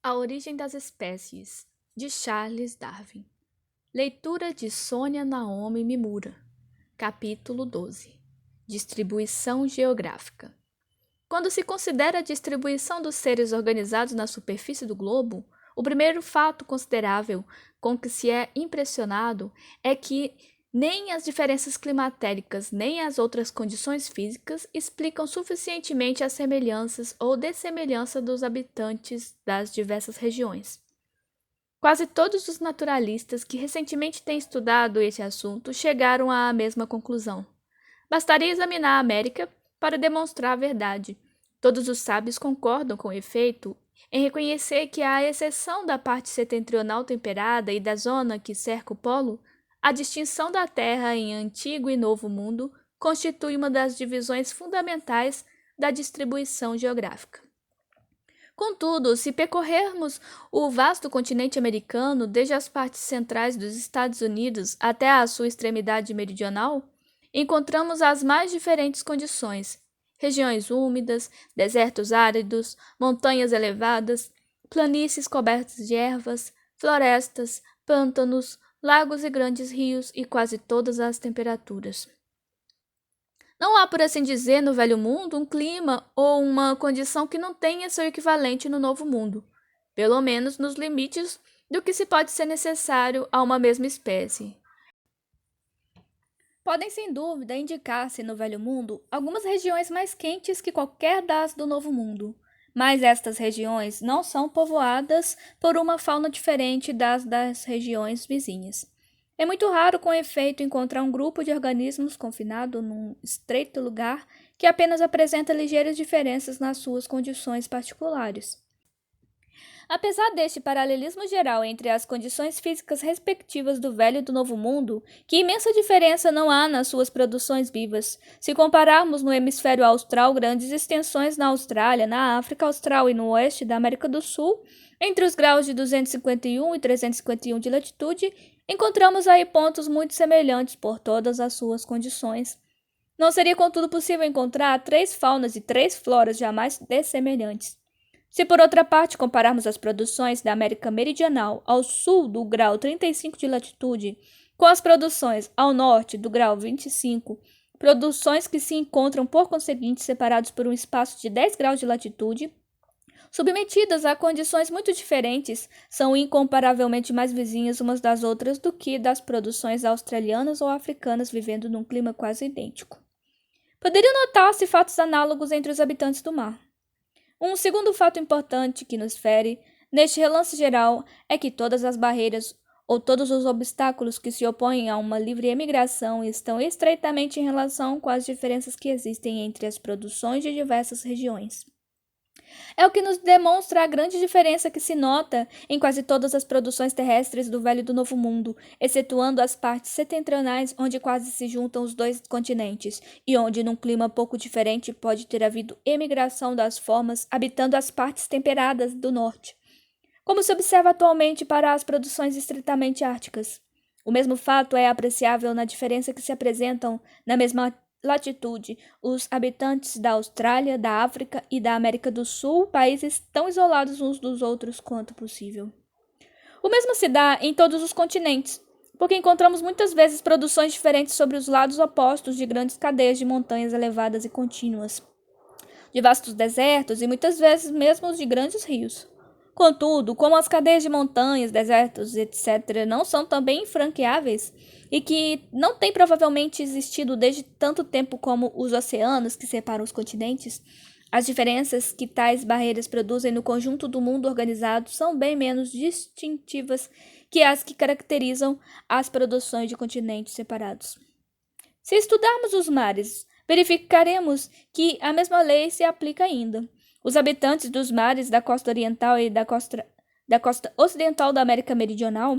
A Origem das Espécies, de Charles Darwin. Leitura de Sônia Naomi Mimura. Capítulo 12. Distribuição geográfica. Quando se considera a distribuição dos seres organizados na superfície do globo, o primeiro fato considerável com que se é impressionado é que nem as diferenças climatéricas nem as outras condições físicas explicam suficientemente as semelhanças ou dessemelhança dos habitantes das diversas regiões. Quase todos os naturalistas que recentemente têm estudado esse assunto chegaram à mesma conclusão. Bastaria examinar a América para demonstrar a verdade. Todos os sábios concordam, com efeito, em reconhecer que, à exceção da parte setentrional temperada e da zona que cerca o polo, a distinção da Terra em Antigo e Novo Mundo constitui uma das divisões fundamentais da distribuição geográfica. Contudo, se percorrermos o vasto continente americano, desde as partes centrais dos Estados Unidos até a sua extremidade meridional, encontramos as mais diferentes condições: regiões úmidas, desertos áridos, montanhas elevadas, planícies cobertas de ervas, florestas, pântanos, lagos e grandes rios e quase todas as temperaturas. Não há, por assim dizer, no Velho Mundo um clima ou uma condição que não tenha seu equivalente no Novo Mundo, pelo menos nos limites do que se pode ser necessário a uma mesma espécie. Podem, sem dúvida, indicar-se no Velho Mundo algumas regiões mais quentes que qualquer das do Novo Mundo, mas estas regiões não são povoadas por uma fauna diferente das regiões vizinhas. É muito raro, com efeito, encontrar um grupo de organismos confinado num estreito lugar que apenas apresenta ligeiras diferenças nas suas condições particulares. Apesar deste paralelismo geral entre as condições físicas respectivas do Velho e do Novo Mundo, que imensa diferença não há nas suas produções vivas. Se compararmos no hemisfério austral grandes extensões na Austrália, na África Austral e no oeste da América do Sul, entre os graus de 251 e 351 de latitude, encontramos aí pontos muito semelhantes por todas as suas condições. Não seria, contudo, possível encontrar 3 faunas e 3 floras jamais dessemelhantes. Se, por outra parte, compararmos as produções da América Meridional ao sul do grau 35 de latitude com as produções ao norte do grau 25, produções que se encontram, por conseguinte, separados por um espaço de 10 graus de latitude, submetidas a condições muito diferentes, são incomparavelmente mais vizinhas umas das outras do que das produções australianas ou africanas vivendo num clima quase idêntico. Poderiam notar-se fatos análogos entre os habitantes do mar. Um segundo fato importante que nos fere, neste relance geral, é que todas as barreiras ou todos os obstáculos que se opõem a uma livre emigração estão estreitamente em relação com as diferenças que existem entre as produções de diversas regiões. É o que nos demonstra a grande diferença que se nota em quase todas as produções terrestres do Velho e do Novo Mundo, excetuando as partes setentrionais onde quase se juntam os dois continentes, e onde, num clima pouco diferente, pode ter havido emigração das formas habitando as partes temperadas do norte, como se observa atualmente para as produções estritamente árticas. O mesmo fato é apreciável na diferença que se apresentam na mesma latitude os habitantes da Austrália, da África e da América do Sul, países tão isolados uns dos outros quanto possível. O mesmo se dá em todos os continentes, porque encontramos muitas vezes produções diferentes sobre os lados opostos de grandes cadeias de montanhas elevadas e contínuas, de vastos desertos e muitas vezes mesmo de grandes rios. Contudo, como as cadeias de montanhas, desertos, etc., não são também infranqueáveis e que não têm provavelmente existido desde tanto tempo como os oceanos que separam os continentes, as diferenças que tais barreiras produzem no conjunto do mundo organizado são bem menos distintivas que as que caracterizam as produções de continentes separados. Se estudarmos os mares, verificaremos que a mesma lei se aplica ainda. Os habitantes dos mares da costa oriental e da costa ocidental da América Meridional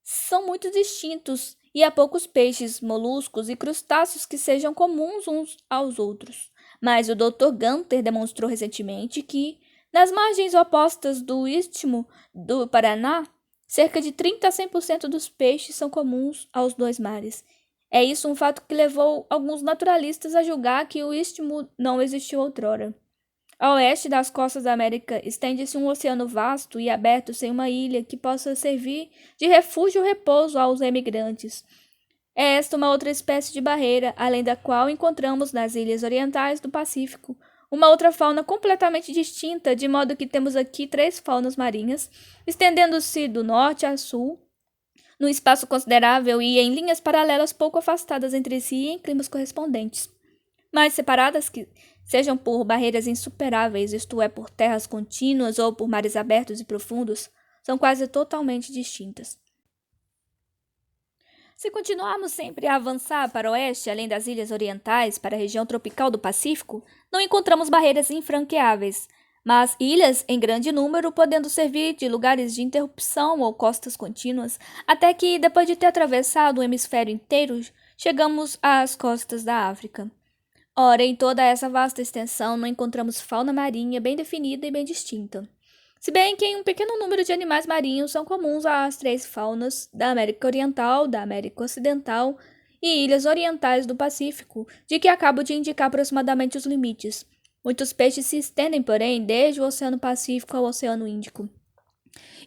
são muito distintos e há poucos peixes, moluscos e crustáceos que sejam comuns uns aos outros. Mas o Dr. Gunther demonstrou recentemente que, nas margens opostas do Istmo do Paraná, cerca de 30 a 100% dos peixes são comuns aos dois mares. É isso um fato que levou alguns naturalistas a julgar que o Istmo não existiu outrora. A oeste das costas da América estende-se um oceano vasto e aberto sem uma ilha que possa servir de refúgio ou repouso aos emigrantes. É esta uma outra espécie de barreira, além da qual encontramos nas ilhas orientais do Pacífico uma outra fauna completamente distinta, de modo que temos aqui três faunas marinhas, estendendo-se do norte a sul, num espaço considerável e em linhas paralelas pouco afastadas entre si e em climas correspondentes, mas separadas que sejam por barreiras insuperáveis, isto é, por terras contínuas ou por mares abertos e profundos, são quase totalmente distintas. Se continuarmos sempre a avançar para o oeste, além das ilhas orientais, para a região tropical do Pacífico, não encontramos barreiras infranqueáveis, mas ilhas em grande número, podendo servir de lugares de interrupção ou costas contínuas, até que, depois de ter atravessado o hemisfério inteiro, chegamos às costas da África. Ora, em toda essa vasta extensão, não encontramos fauna marinha bem definida e bem distinta. Se bem que um pequeno número de animais marinhos são comuns às três faunas da América Oriental, da América Ocidental e ilhas orientais do Pacífico, de que acabo de indicar aproximadamente os limites. Muitos peixes se estendem, porém, desde o Oceano Pacífico ao Oceano Índico.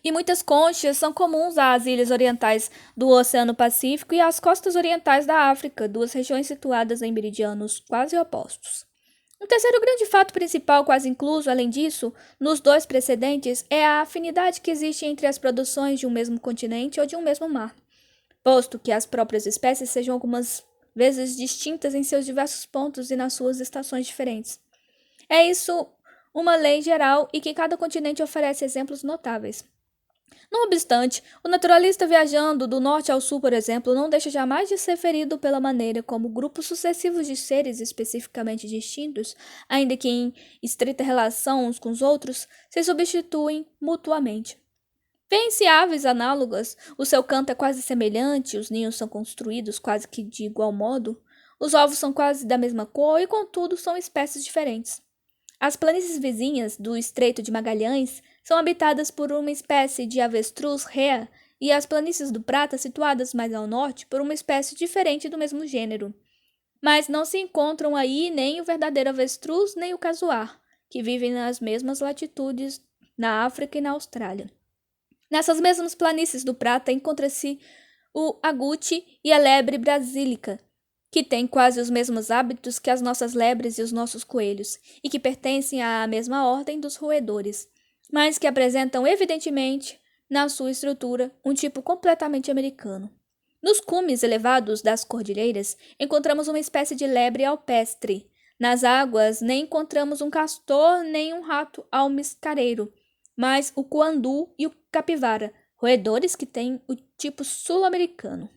E muitas conchas são comuns às ilhas orientais do Oceano Pacífico e às costas orientais da África, duas regiões situadas em meridianos quase opostos. Um terceiro grande fato principal, quase incluso, além disso, nos dois precedentes, é a afinidade que existe entre as produções de um mesmo continente ou de um mesmo mar, posto que as próprias espécies sejam algumas vezes distintas em seus diversos pontos e nas suas estações diferentes. É isso uma lei geral e que cada continente oferece exemplos notáveis. Não obstante, o naturalista viajando do norte ao sul, por exemplo, não deixa jamais de ser ferido pela maneira como grupos sucessivos de seres especificamente distintos, ainda que em estreita relação uns com os outros, se substituem mutuamente. Vêem-se aves análogas, o seu canto é quase semelhante, os ninhos são construídos quase que de igual modo, os ovos são quase da mesma cor e, contudo, são espécies diferentes. As planícies vizinhas do Estreito de Magalhães são habitadas por uma espécie de avestruz rea e as planícies do Prata, situadas mais ao norte, por uma espécie diferente do mesmo gênero. Mas não se encontram aí nem o verdadeiro avestruz nem o casuar, que vivem nas mesmas latitudes na África e na Austrália. Nessas mesmas planícies do Prata encontra-se o agute e a lebre brasílica, que têm quase os mesmos hábitos que as nossas lebres e os nossos coelhos, e que pertencem à mesma ordem dos roedores, mas que apresentam evidentemente, na sua estrutura, um tipo completamente americano. Nos cumes elevados das cordilheiras, encontramos uma espécie de lebre alpestre. Nas águas, nem encontramos um castor nem um rato almiscareiro, mas o cuandu e o capivara, roedores que têm o tipo sul-americano.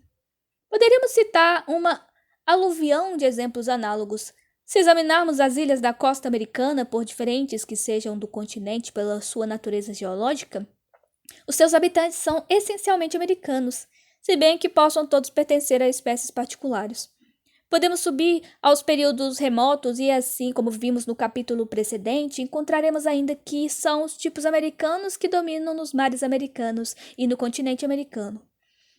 Poderíamos citar uma aluvião de exemplos análogos. Se examinarmos as ilhas da costa americana, por diferentes que sejam do continente pela sua natureza geológica, os seus habitantes são essencialmente americanos, se bem que possam todos pertencer a espécies particulares. Podemos subir aos períodos remotos e, assim como vimos no capítulo precedente, encontraremos ainda que são os tipos americanos que dominam nos mares americanos e no continente americano.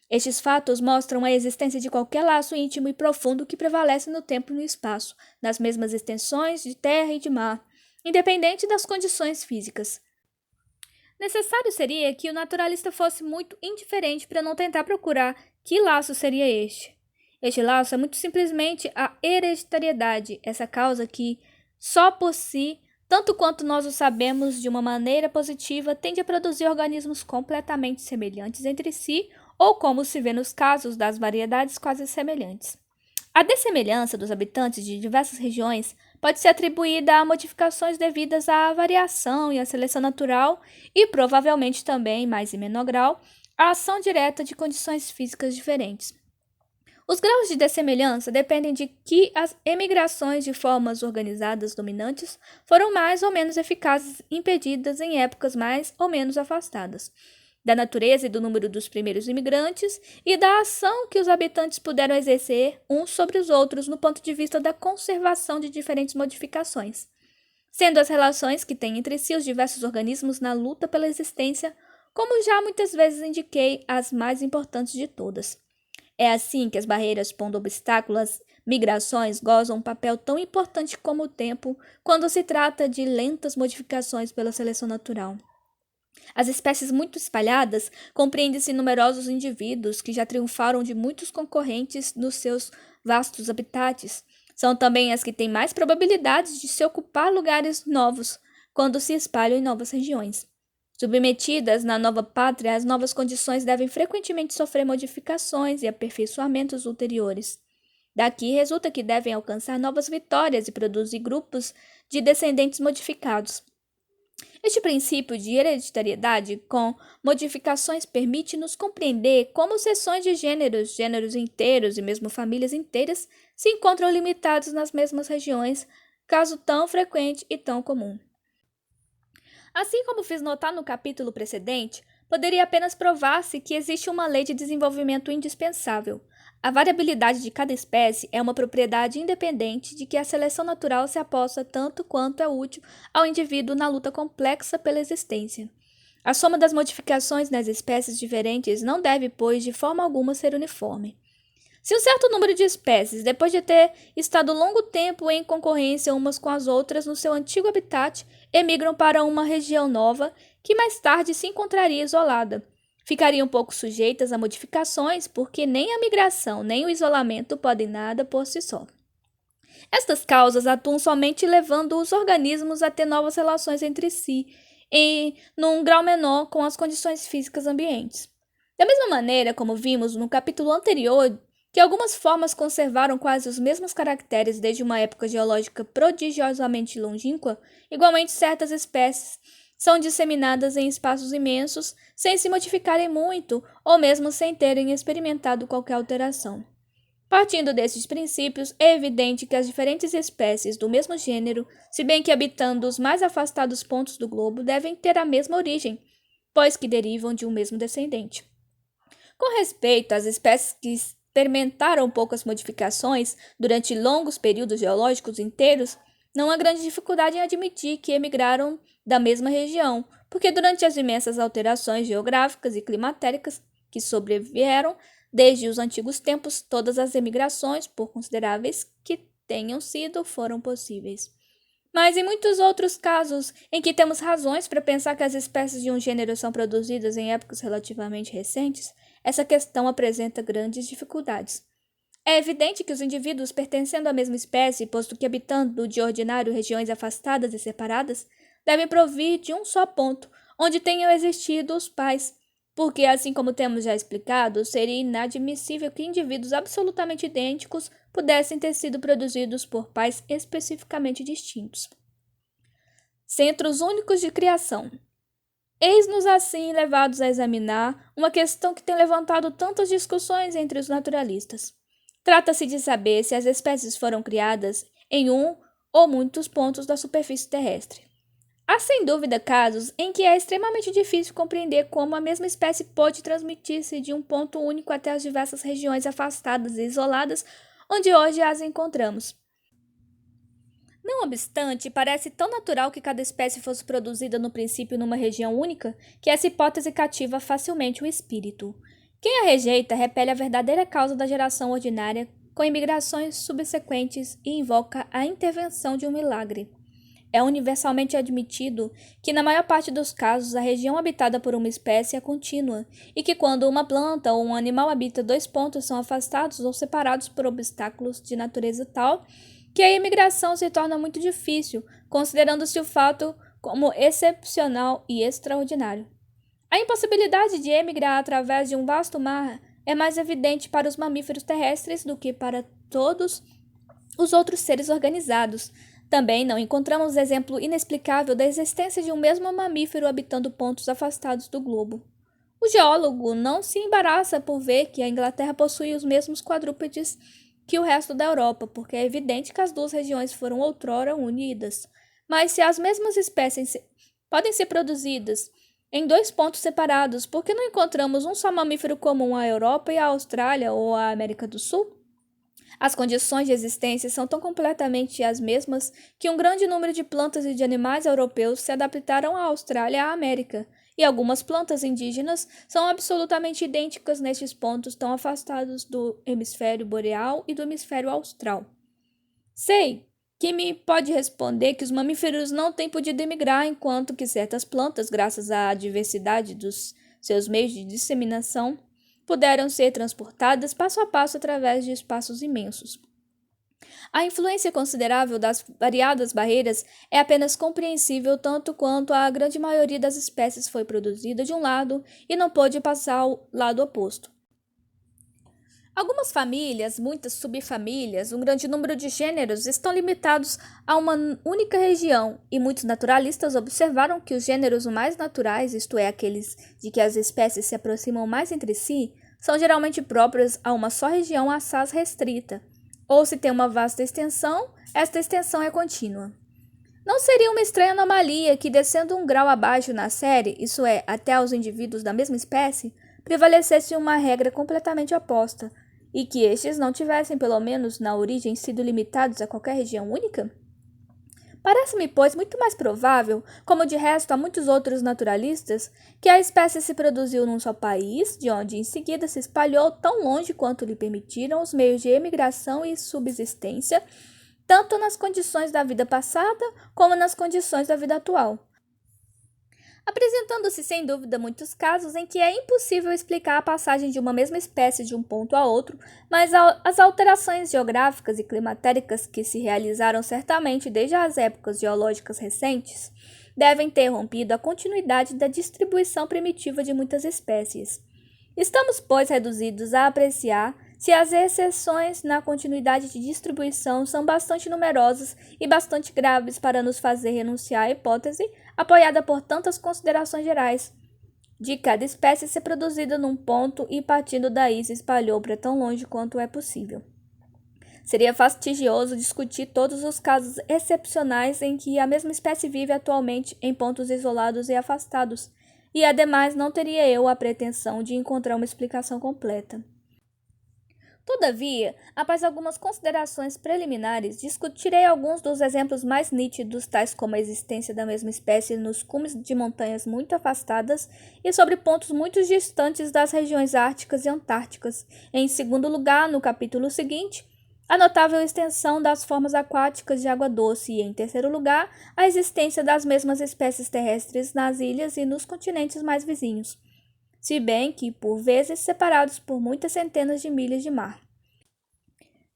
Estes fatos mostram a existência de qualquer laço íntimo e profundo que prevalece no tempo e no espaço, nas mesmas extensões de terra e de mar, independente das condições físicas. Necessário seria que o naturalista fosse muito indiferente para não tentar procurar que laço seria este. Este laço é muito simplesmente a hereditariedade, essa causa que, só por si, tanto quanto nós o sabemos de uma maneira positiva, tende a produzir organismos completamente semelhantes entre si, ou como se vê nos casos das variedades quase semelhantes. A dessemelhança dos habitantes de diversas regiões pode ser atribuída a modificações devidas à variação e à seleção natural e, provavelmente também, mais em menor grau, à ação direta de condições físicas diferentes. Os graus de dessemelhança dependem de que as emigrações de formas organizadas dominantes foram mais ou menos eficazes impedidas em épocas mais ou menos afastadas, da natureza e do número dos primeiros imigrantes e da ação que os habitantes puderam exercer uns sobre os outros no ponto de vista da conservação de diferentes modificações, sendo as relações que têm entre si os diversos organismos na luta pela existência, como já muitas vezes indiquei, as mais importantes de todas. É assim que as barreiras pondo obstáculos às migrações gozam um papel tão importante como o tempo quando se trata de lentas modificações pela seleção natural. As espécies muito espalhadas compreendem-se numerosos indivíduos que já triunfaram de muitos concorrentes nos seus vastos habitats. São também as que têm mais probabilidades de se ocupar lugares novos quando se espalham em novas regiões. Submetidas na nova pátria, as novas condições devem frequentemente sofrer modificações e aperfeiçoamentos ulteriores. Daqui resulta que devem alcançar novas vitórias e produzir grupos de descendentes modificados. Este princípio de hereditariedade com modificações permite-nos compreender como seções de gêneros, gêneros inteiros e mesmo famílias inteiras se encontram limitados nas mesmas regiões, caso tão frequente e tão comum. Assim como fiz notar no capítulo precedente, poderia apenas provar-se que existe uma lei de desenvolvimento indispensável. A variabilidade de cada espécie é uma propriedade independente de que a seleção natural se aposta tanto quanto é útil ao indivíduo na luta complexa pela existência. A soma das modificações nas espécies diferentes não deve, pois, de forma alguma ser uniforme. Se um certo número de espécies, depois de ter estado longo tempo em concorrência umas com as outras no seu antigo habitat, emigram para uma região nova, que mais tarde se encontraria isolada, ficariam um pouco sujeitas a modificações, porque nem a migração nem o isolamento podem nada por si só. Estas causas atuam somente levando os organismos a ter novas relações entre si, e num grau menor com as condições físicas ambientes. Da mesma maneira, como vimos no capítulo anterior, que algumas formas conservaram quase os mesmos caracteres desde uma época geológica prodigiosamente longínqua, igualmente certas espécies são disseminadas em espaços imensos, sem se modificarem muito ou mesmo sem terem experimentado qualquer alteração. Partindo desses princípios, é evidente que as diferentes espécies do mesmo gênero, se bem que habitando os mais afastados pontos do globo, devem ter a mesma origem, pois que derivam de um mesmo descendente. Com respeito às espécies que experimentaram poucas modificações durante longos períodos geológicos inteiros, não há grande dificuldade em admitir que emigraram da mesma região, porque durante as imensas alterações geográficas e climatéricas que sobrevieram desde os antigos tempos, todas as emigrações, por consideráveis que tenham sido, foram possíveis. Mas em muitos outros casos em que temos razões para pensar que as espécies de um gênero são produzidas em épocas relativamente recentes, essa questão apresenta grandes dificuldades. É evidente que os indivíduos pertencendo à mesma espécie, posto que habitando de ordinário regiões afastadas e separadas, devem provir de um só ponto, onde tenham existido os pais, porque, assim como temos já explicado, seria inadmissível que indivíduos absolutamente idênticos pudessem ter sido produzidos por pais especificamente distintos. Centros únicos de criação. Eis-nos assim levados a examinar uma questão que tem levantado tantas discussões entre os naturalistas. Trata-se de saber se as espécies foram criadas em um ou muitos pontos da superfície terrestre. Há sem dúvida casos em que é extremamente difícil compreender como a mesma espécie pode transmitir-se de um ponto único até as diversas regiões afastadas e isoladas onde hoje as encontramos. Não obstante, parece tão natural que cada espécie fosse produzida no princípio numa região única, que essa hipótese cativa facilmente o espírito. Quem a rejeita repele a verdadeira causa da geração ordinária com imigrações subsequentes e invoca a intervenção de um milagre. É universalmente admitido que, na maior parte dos casos, a região habitada por uma espécie é contínua, e que quando uma planta ou um animal habita dois pontos são afastados ou separados por obstáculos de natureza tal que a imigração se torna muito difícil, considerando-se o fato como excepcional e extraordinário. A impossibilidade de emigrar através de um vasto mar é mais evidente para os mamíferos terrestres do que para todos os outros seres organizados. Também não encontramos exemplo inexplicável da existência de um mesmo mamífero habitando pontos afastados do globo. O geólogo não se embaraça por ver que a Inglaterra possui os mesmos quadrúpedes que o resto da Europa, porque é evidente que as duas regiões foram outrora unidas. Mas se as mesmas espécies podem ser produzidas em dois pontos separados, por que não encontramos um só mamífero comum à Europa e à Austrália ou à América do Sul? As condições de existência são tão completamente as mesmas que um grande número de plantas e de animais europeus se adaptaram à Austrália e à América, e algumas plantas indígenas são absolutamente idênticas nestes pontos tão afastados do hemisfério boreal e do hemisfério austral. Sei que me pode responder que os mamíferos não têm podido emigrar, enquanto que certas plantas, graças à diversidade dos seus meios de disseminação, puderam ser transportadas passo a passo através de espaços imensos. A influência considerável das variadas barreiras é apenas compreensível tanto quanto a grande maioria das espécies foi produzida de um lado e não pôde passar ao lado oposto. Algumas famílias, muitas subfamílias, um grande número de gêneros estão limitados a uma única região, e muitos naturalistas observaram que os gêneros mais naturais, isto é, aqueles de que as espécies se aproximam mais entre si, são geralmente próprios a uma só região assaz restrita, ou se tem uma vasta extensão, esta extensão é contínua. Não seria uma estranha anomalia que, descendo um grau abaixo na série, isso é, até aos indivíduos da mesma espécie, prevalecesse uma regra completamente oposta, e que estes não tivessem, pelo menos na origem, sido limitados a qualquer região única? Parece-me, pois, muito mais provável, como de resto há muitos outros naturalistas, que a espécie se produziu num só país, de onde em seguida se espalhou tão longe quanto lhe permitiram os meios de emigração e subsistência, tanto nas condições da vida passada como nas condições da vida atual, apresentando-se sem dúvida muitos casos em que é impossível explicar a passagem de uma mesma espécie de um ponto a outro, mas as alterações geográficas e climatéricas que se realizaram certamente desde as épocas geológicas recentes devem ter rompido a continuidade da distribuição primitiva de muitas espécies. Estamos, pois, reduzidos a apreciar se as exceções na continuidade de distribuição são bastante numerosas e bastante graves para nos fazer renunciar à hipótese, apoiada por tantas considerações gerais, de cada espécie ser produzida num ponto e partindo daí se espalhou para tão longe quanto é possível. Seria fastidioso discutir todos os casos excepcionais em que a mesma espécie vive atualmente em pontos isolados e afastados, e ademais não teria eu a pretensão de encontrar uma explicação completa. Todavia, após algumas considerações preliminares, discutirei alguns dos exemplos mais nítidos, tais como a existência da mesma espécie nos cumes de montanhas muito afastadas e sobre pontos muito distantes das regiões árticas e antárticas. Em segundo lugar, no capítulo seguinte, a notável extensão das formas aquáticas de água doce e, em terceiro lugar, a existência das mesmas espécies terrestres nas ilhas e nos continentes mais vizinhos, se bem que, por vezes, separados por muitas centenas de milhas de mar.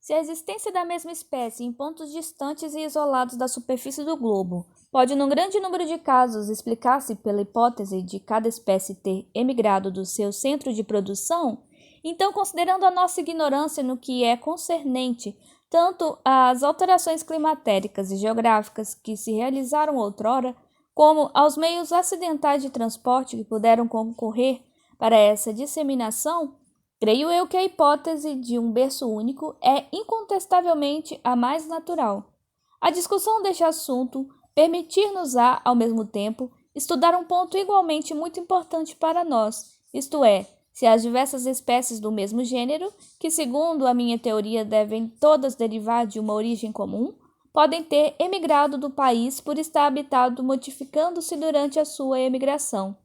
Se a existência da mesma espécie em pontos distantes e isolados da superfície do globo pode, num grande número de casos, explicar-se pela hipótese de cada espécie ter emigrado do seu centro de produção, então, considerando a nossa ignorância no que é concernente tanto às alterações climatéricas e geográficas que se realizaram outrora, como aos meios acidentais de transporte que puderam concorrer para essa disseminação, creio eu que a hipótese de um berço único é incontestavelmente a mais natural. A discussão deste assunto permitir-nos-á, ao mesmo tempo, estudar um ponto igualmente muito importante para nós, isto é, se as diversas espécies do mesmo gênero, que segundo a minha teoria devem todas derivar de uma origem comum, podem ter emigrado do país por estar habitado modificando-se durante a sua emigração.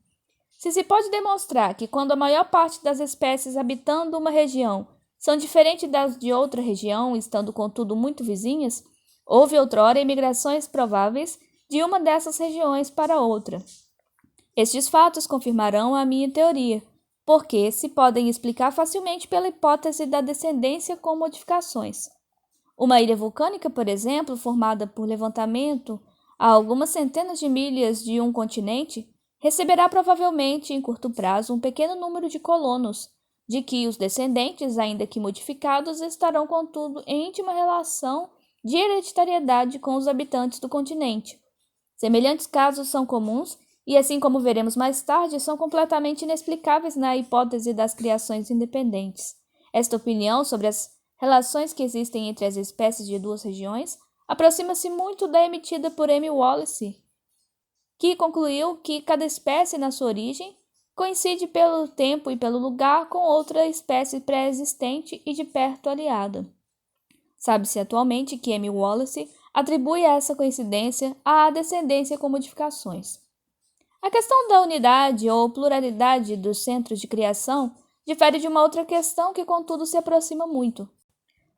Se pode demonstrar que quando a maior parte das espécies habitando uma região são diferentes das de outra região, estando contudo muito vizinhas, houve outrora imigrações prováveis de uma dessas regiões para outra. Estes fatos confirmarão a minha teoria, porque se podem explicar facilmente pela hipótese da descendência com modificações. Uma ilha vulcânica, por exemplo, formada por levantamento a algumas centenas de milhas de um continente, receberá provavelmente, em curto prazo, um pequeno número de colonos, de que os descendentes, ainda que modificados, estarão, contudo, em íntima relação de hereditariedade com os habitantes do continente. Semelhantes casos são comuns e, assim como veremos mais tarde, são completamente inexplicáveis na hipótese das criações independentes. Esta opinião sobre as relações que existem entre as espécies de duas regiões aproxima-se muito da emitida por M. Wallace, que concluiu que cada espécie, na sua origem, coincide pelo tempo e pelo lugar com outra espécie pré-existente e de perto aliada. Sabe-se atualmente que M. Wallace atribui a essa coincidência à descendência com modificações. A questão da unidade ou pluralidade dos centros de criação difere de uma outra questão que, contudo, se aproxima muito.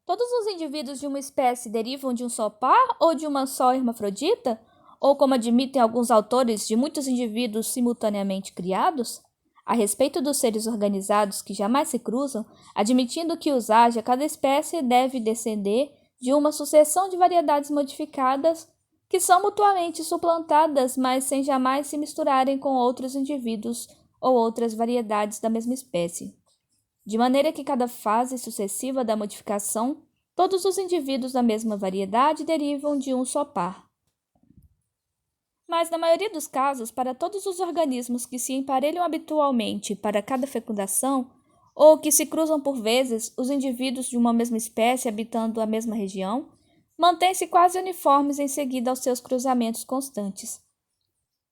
Todos os indivíduos de uma espécie derivam de um só par ou de uma só hermafrodita? Ou, como admitem alguns autores, de muitos indivíduos simultaneamente criados? A respeito dos seres organizados que jamais se cruzam, admitindo que os haja, cada espécie deve descender de uma sucessão de variedades modificadas que são mutuamente suplantadas, mas sem jamais se misturarem com outros indivíduos ou outras variedades da mesma espécie. De maneira que cada fase sucessiva da modificação, todos os indivíduos da mesma variedade derivam de um só par. Mas, na maioria dos casos, para todos os organismos que se emparelham habitualmente para cada fecundação, ou que se cruzam por vezes, os indivíduos de uma mesma espécie habitando a mesma região, mantêm-se quase uniformes em seguida aos seus cruzamentos constantes.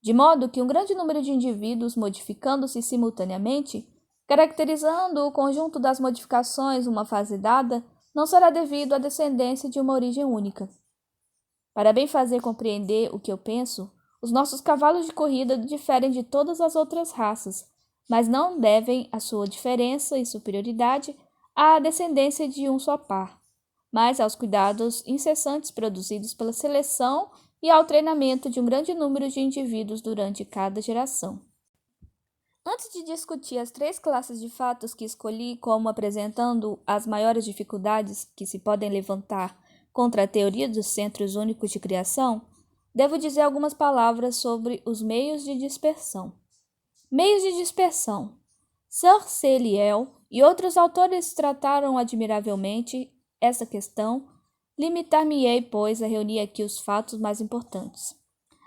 De modo que um grande número de indivíduos modificando-se simultaneamente, caracterizando o conjunto das modificações uma fase dada, não será devido à descendência de uma origem única. Para bem fazer compreender o que eu penso, os nossos cavalos de corrida diferem de todas as outras raças, mas não devem a sua diferença e superioridade à descendência de um só par, mas aos cuidados incessantes produzidos pela seleção e ao treinamento de um grande número de indivíduos durante cada geração. Antes de discutir as 3 classes de fatos que escolhi como apresentando as maiores dificuldades que se podem levantar contra a teoria dos centros únicos de criação, devo dizer algumas palavras sobre os meios de dispersão. Meios de dispersão. Sir C. Lyell e outros autores trataram admiravelmente essa questão. Limitar-me-ei, pois, a reunir aqui os fatos mais importantes.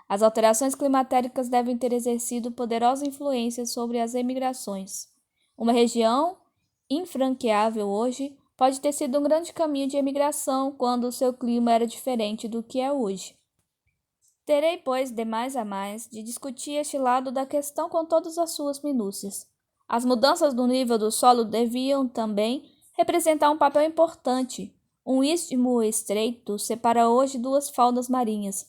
As alterações climatéricas devem ter exercido poderosa influência sobre as emigrações. Uma região infranqueável hoje pode ter sido um grande caminho de emigração quando o seu clima era diferente do que é hoje. Terei, pois, de mais a mais, de discutir este lado da questão com todas as suas minúcias. As mudanças do nível do solo deviam também representar um papel importante. Um istmo estreito separa hoje 2 faunas marinhas.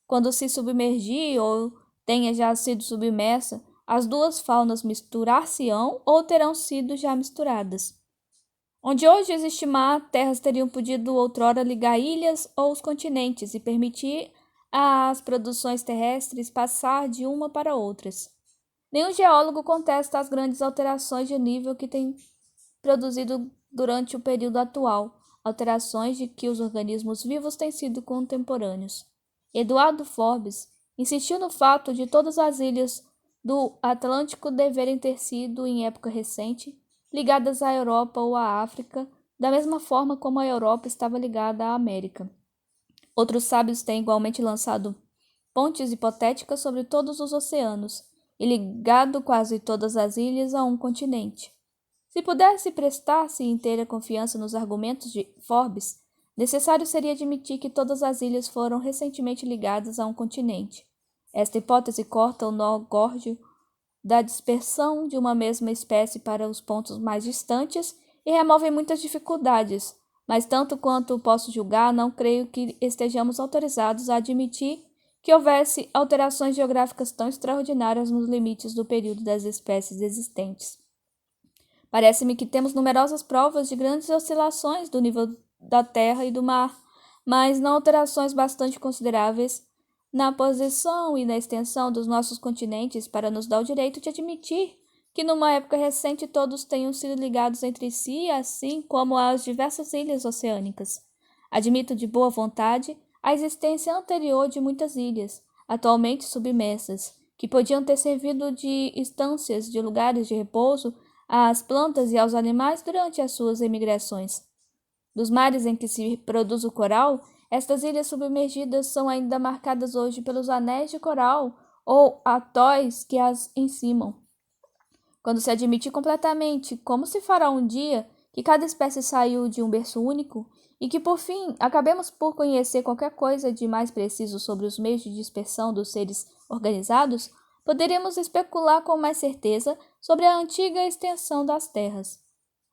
Quando se submergir ou tenha já sido submersa, as 2 faunas misturar-se-ão ou terão sido já misturadas. Onde hoje existe mar, terras teriam podido outrora ligar ilhas ou os continentes e permitir às produções terrestres passar de uma para outras. Nenhum geólogo contesta as grandes alterações de nível que têm produzido durante o período atual, alterações de que os organismos vivos têm sido contemporâneos. Eduardo Forbes insistiu no fato de todas as ilhas do Atlântico deverem ter sido, em época recente, ligadas à Europa ou à África, da mesma forma como a Europa estava ligada à América. Outros sábios têm igualmente lançado pontes hipotéticas sobre todos os oceanos e ligado quase todas as ilhas a um continente. Se pudesse prestar-se inteira confiança nos argumentos de Forbes, necessário seria admitir que todas as ilhas foram recentemente ligadas a um continente. Esta hipótese corta o nó górdio da dispersão de uma mesma espécie para os pontos mais distantes e remove muitas dificuldades, mas tanto quanto posso julgar, não creio que estejamos autorizados a admitir que houvesse alterações geográficas tão extraordinárias nos limites do período das espécies existentes. Parece-me que temos numerosas provas de grandes oscilações do nível da terra e do mar, mas não alterações bastante consideráveis na posição e na extensão dos nossos continentes para nos dar o direito de admitir que numa época recente todos tenham sido ligados entre si, assim como as diversas ilhas oceânicas. Admito de boa vontade a existência anterior de muitas ilhas, atualmente submersas, que podiam ter servido de estâncias, de lugares de repouso às plantas e aos animais durante as suas emigrações. Dos mares em que se produz o coral, estas ilhas submergidas são ainda marcadas hoje pelos anéis de coral ou atóis que as encimam. Quando se admitir completamente como se fará um dia que cada espécie saiu de um berço único e que, por fim, acabemos por conhecer qualquer coisa de mais preciso sobre os meios de dispersão dos seres organizados, poderemos especular com mais certeza sobre a antiga extensão das terras.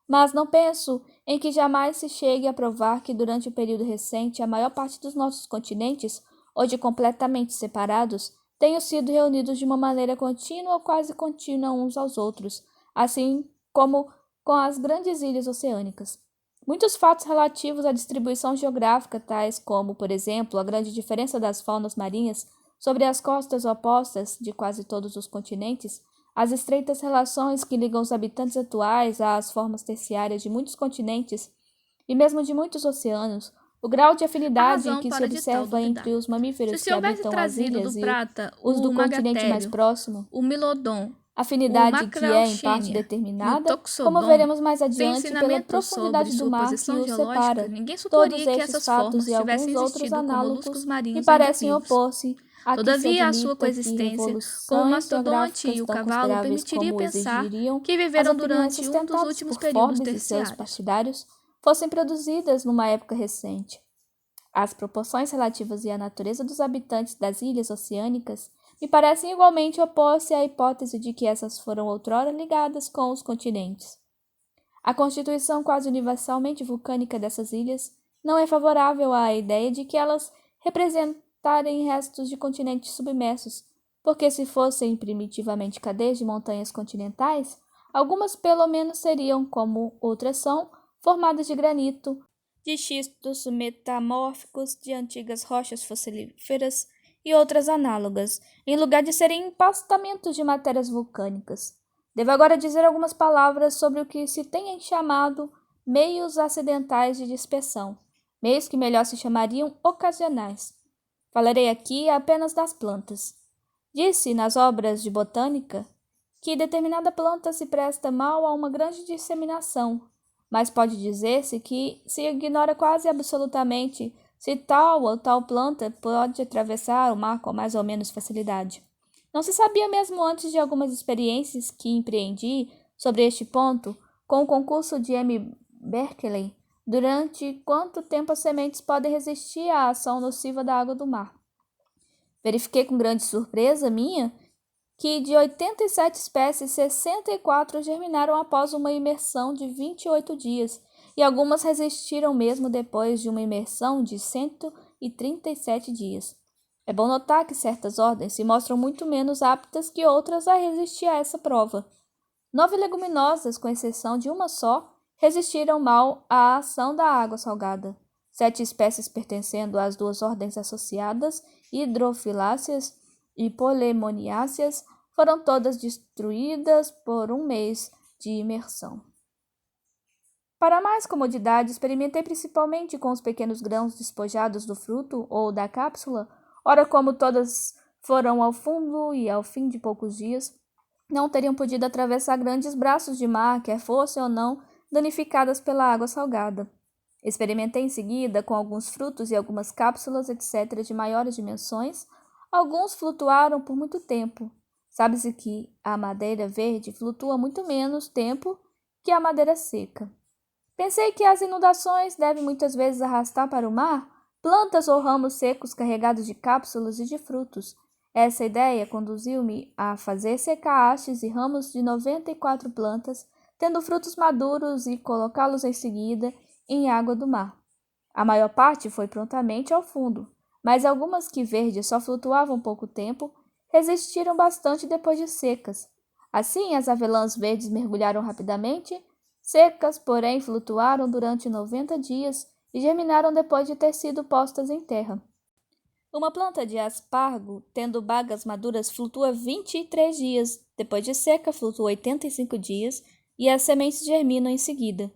Mas não penso em que jamais se chegue a provar que durante o período recente a maior parte dos nossos continentes, hoje completamente separados, tenham sido reunidos de uma maneira contínua ou quase contínua uns aos outros, assim como com as grandes ilhas oceânicas. Muitos fatos relativos à distribuição geográfica, tais como, por exemplo, a grande diferença das faunas marinhas sobre as costas opostas de quase todos os continentes, as estreitas relações que ligam os habitantes atuais às formas terciárias de muitos continentes e mesmo de muitos oceanos, o grau de afinidade que se observa entre os mamíferos que habitam as ilhas e os do continente mais próximo, o Milodon, afinidade que é em parte determinada, como veremos mais adiante, pela profundidade do mar que os separa. Todos estes fatos e alguns outros análogos me parecem opor-se. Todavia, a sua coexistência com o mastodonte e o cavalo permitiria pensar que viveram durante um dos últimos períodos terciários. Fossem produzidas numa época recente. As proporções relativas e a natureza dos habitantes das ilhas oceânicas me parecem igualmente opor-se à hipótese de que essas foram outrora ligadas com os continentes. A constituição quase universalmente vulcânica dessas ilhas não é favorável à ideia de que elas representarem restos de continentes submersos, porque se fossem primitivamente cadeias de montanhas continentais, algumas pelo menos seriam, como outras são, formadas de granito, de xistos metamórficos, de antigas rochas fossilíferas e outras análogas, em lugar de serem empastamentos de matérias vulcânicas. Devo agora dizer algumas palavras sobre o que se tem chamado meios acidentais de dispersão, meios que melhor se chamariam ocasionais. Falarei aqui apenas das plantas. Disse nas obras de botânica que determinada planta se presta mal a uma grande disseminação, mas pode dizer-se que se ignora quase absolutamente se tal ou tal planta pode atravessar o mar com mais ou menos facilidade. Não se sabia mesmo antes de algumas experiências que empreendi sobre este ponto com o concurso de M. Berkeley, durante quanto tempo as sementes podem resistir à ação nociva da água do mar. Verifiquei com grande surpresa minha que de 87 espécies, 64 germinaram após uma imersão de 28 dias, e algumas resistiram mesmo depois de uma imersão de 137 dias. É bom notar que certas ordens se mostram muito menos aptas que outras a resistir a essa prova. 9 leguminosas, com exceção de uma só, resistiram mal à ação da água salgada. 7 espécies pertencendo às 2 ordens associadas, hidrofiláceas e polemoniáceas, foram todas destruídas por um mês de imersão. Para mais comodidade, experimentei principalmente com os pequenos grãos despojados do fruto ou da cápsula. Ora, como todas foram ao fundo e ao fim de poucos dias, não teriam podido atravessar grandes braços de mar, quer fossem ou não danificadas pela água salgada. Experimentei em seguida com alguns frutos e algumas cápsulas, etc., de maiores dimensões. Alguns flutuaram por muito tempo. Sabe-se que a madeira verde flutua muito menos tempo que a madeira seca. Pensei que as inundações devem muitas vezes arrastar para o mar plantas ou ramos secos carregados de cápsulas e de frutos. Essa ideia conduziu-me a fazer secar hastes e ramos de 94 plantas, tendo frutos maduros e colocá-los em seguida em água do mar. A maior parte foi prontamente ao fundo, mas algumas que verdes só flutuavam pouco tempo resistiram bastante depois de secas. Assim, as avelãs verdes mergulharam rapidamente, secas, porém, flutuaram durante 90 dias e germinaram depois de ter sido postas em terra. Uma planta de aspargo, tendo bagas maduras, flutua 23 dias, depois de seca, flutua 85 dias e as sementes germinam em seguida.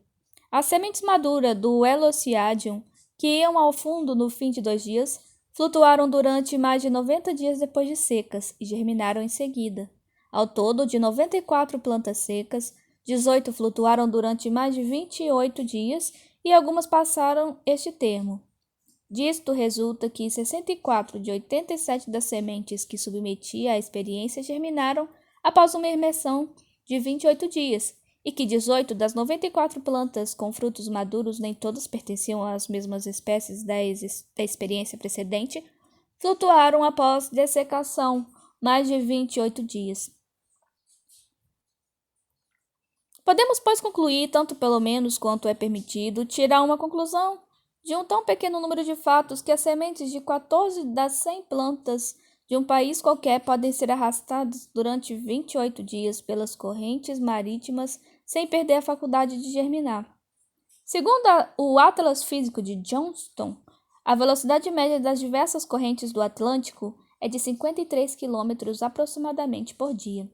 As sementes maduras do Elociadium, que iam ao fundo no fim de 2 dias, flutuaram durante mais de 90 dias depois de secas e germinaram em seguida. Ao todo, de 94 plantas secas, 18 flutuaram durante mais de 28 dias e algumas passaram este termo. Disto resulta que 64 de 87 das sementes que submeti à experiência germinaram após uma imersão de 28 dias, e que 18 das 94 plantas com frutos maduros, nem todas pertenciam às mesmas espécies da experiência precedente, flutuaram após dessecação, mais de 28 dias. Podemos, pois, concluir, tanto pelo menos quanto é permitido, tirar uma conclusão de um tão pequeno número de fatos que as sementes de 14 das 100 plantas de um país qualquer podem ser arrastados durante 28 dias pelas correntes marítimas sem perder a faculdade de germinar. Segundo o Atlas Físico de Johnston, a velocidade média das diversas correntes do Atlântico é de 53 km aproximadamente por dia.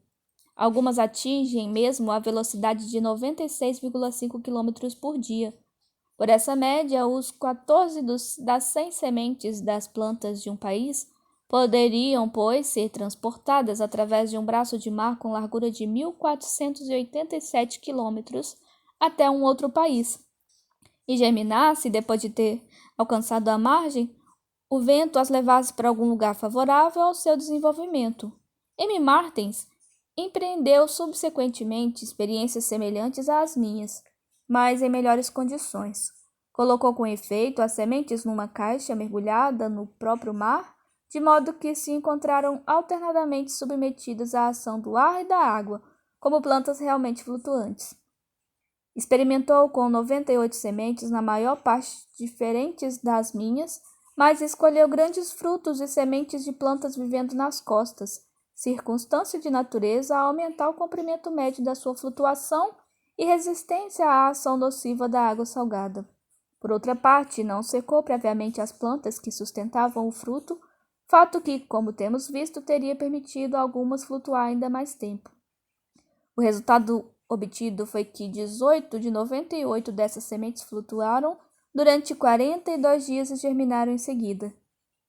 Algumas atingem mesmo a velocidade de 96,5 km por dia. Por essa média, os 14 das 100 sementes das plantas de um país poderiam, pois, ser transportadas através de um braço de mar com largura de 1.487 km até um outro país. E germinar, se depois de ter alcançado a margem, o vento as levasse para algum lugar favorável ao seu desenvolvimento. M. Martens empreendeu subsequentemente experiências semelhantes às minhas, mas em melhores condições. Colocou com efeito as sementes numa caixa mergulhada no próprio mar, de modo que se encontraram alternadamente submetidas à ação do ar e da água, como plantas realmente flutuantes. Experimentou com 98 sementes, na maior parte diferentes das minhas, mas escolheu grandes frutos e sementes de plantas vivendo nas costas, circunstância de natureza a aumentar o comprimento médio da sua flutuação e resistência à ação nociva da água salgada. Por outra parte, não secou previamente as plantas que sustentavam o fruto, fato que, como temos visto, teria permitido a algumas flutuar ainda mais tempo. O resultado obtido foi que 18 de 98 dessas sementes flutuaram durante 42 dias e germinaram em seguida.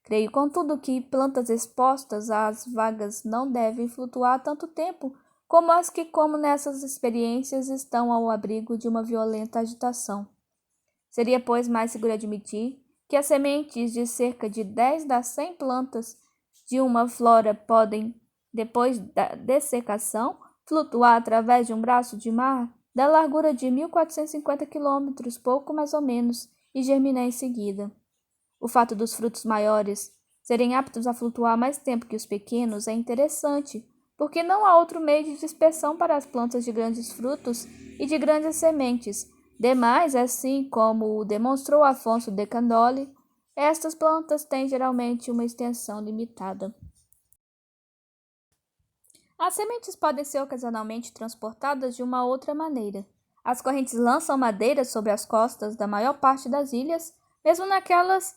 Creio, contudo, que plantas expostas às vagas não devem flutuar tanto tempo como as que, como nessas experiências, estão ao abrigo de uma violenta agitação. Seria, pois, mais seguro admitir que as sementes de cerca de 10 das 100 plantas de uma flora podem, depois da dessecação, flutuar através de um braço de mar da largura de 1.450 km, pouco mais ou menos, e germinar em seguida. O fato dos frutos maiores serem aptos a flutuar mais tempo que os pequenos é interessante, porque não há outro meio de dispersão para as plantas de grandes frutos e de grandes sementes. Demais, assim como o demonstrou Afonso de Candolle, estas plantas têm geralmente uma extensão limitada. As sementes podem ser ocasionalmente transportadas de uma outra maneira. As correntes lançam madeira sobre as costas da maior parte das ilhas, mesmo naquelas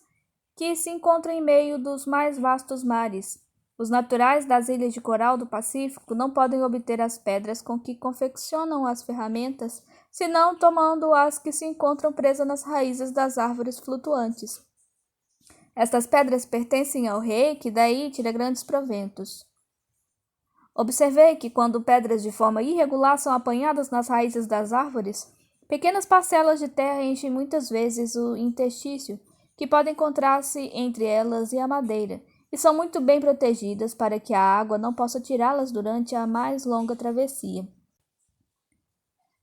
que se encontram em meio dos mais vastos mares. Os naturais das ilhas de coral do Pacífico não podem obter as pedras com que confeccionam as ferramentas, senão tomando as que se encontram presas nas raízes das árvores flutuantes. Estas pedras pertencem ao rei, que daí tira grandes proventos. Observei que, quando pedras de forma irregular são apanhadas nas raízes das árvores, pequenas parcelas de terra enchem muitas vezes o interstício, que pode encontrar-se entre elas e a madeira, e são muito bem protegidas para que a água não possa tirá-las durante a mais longa travessia.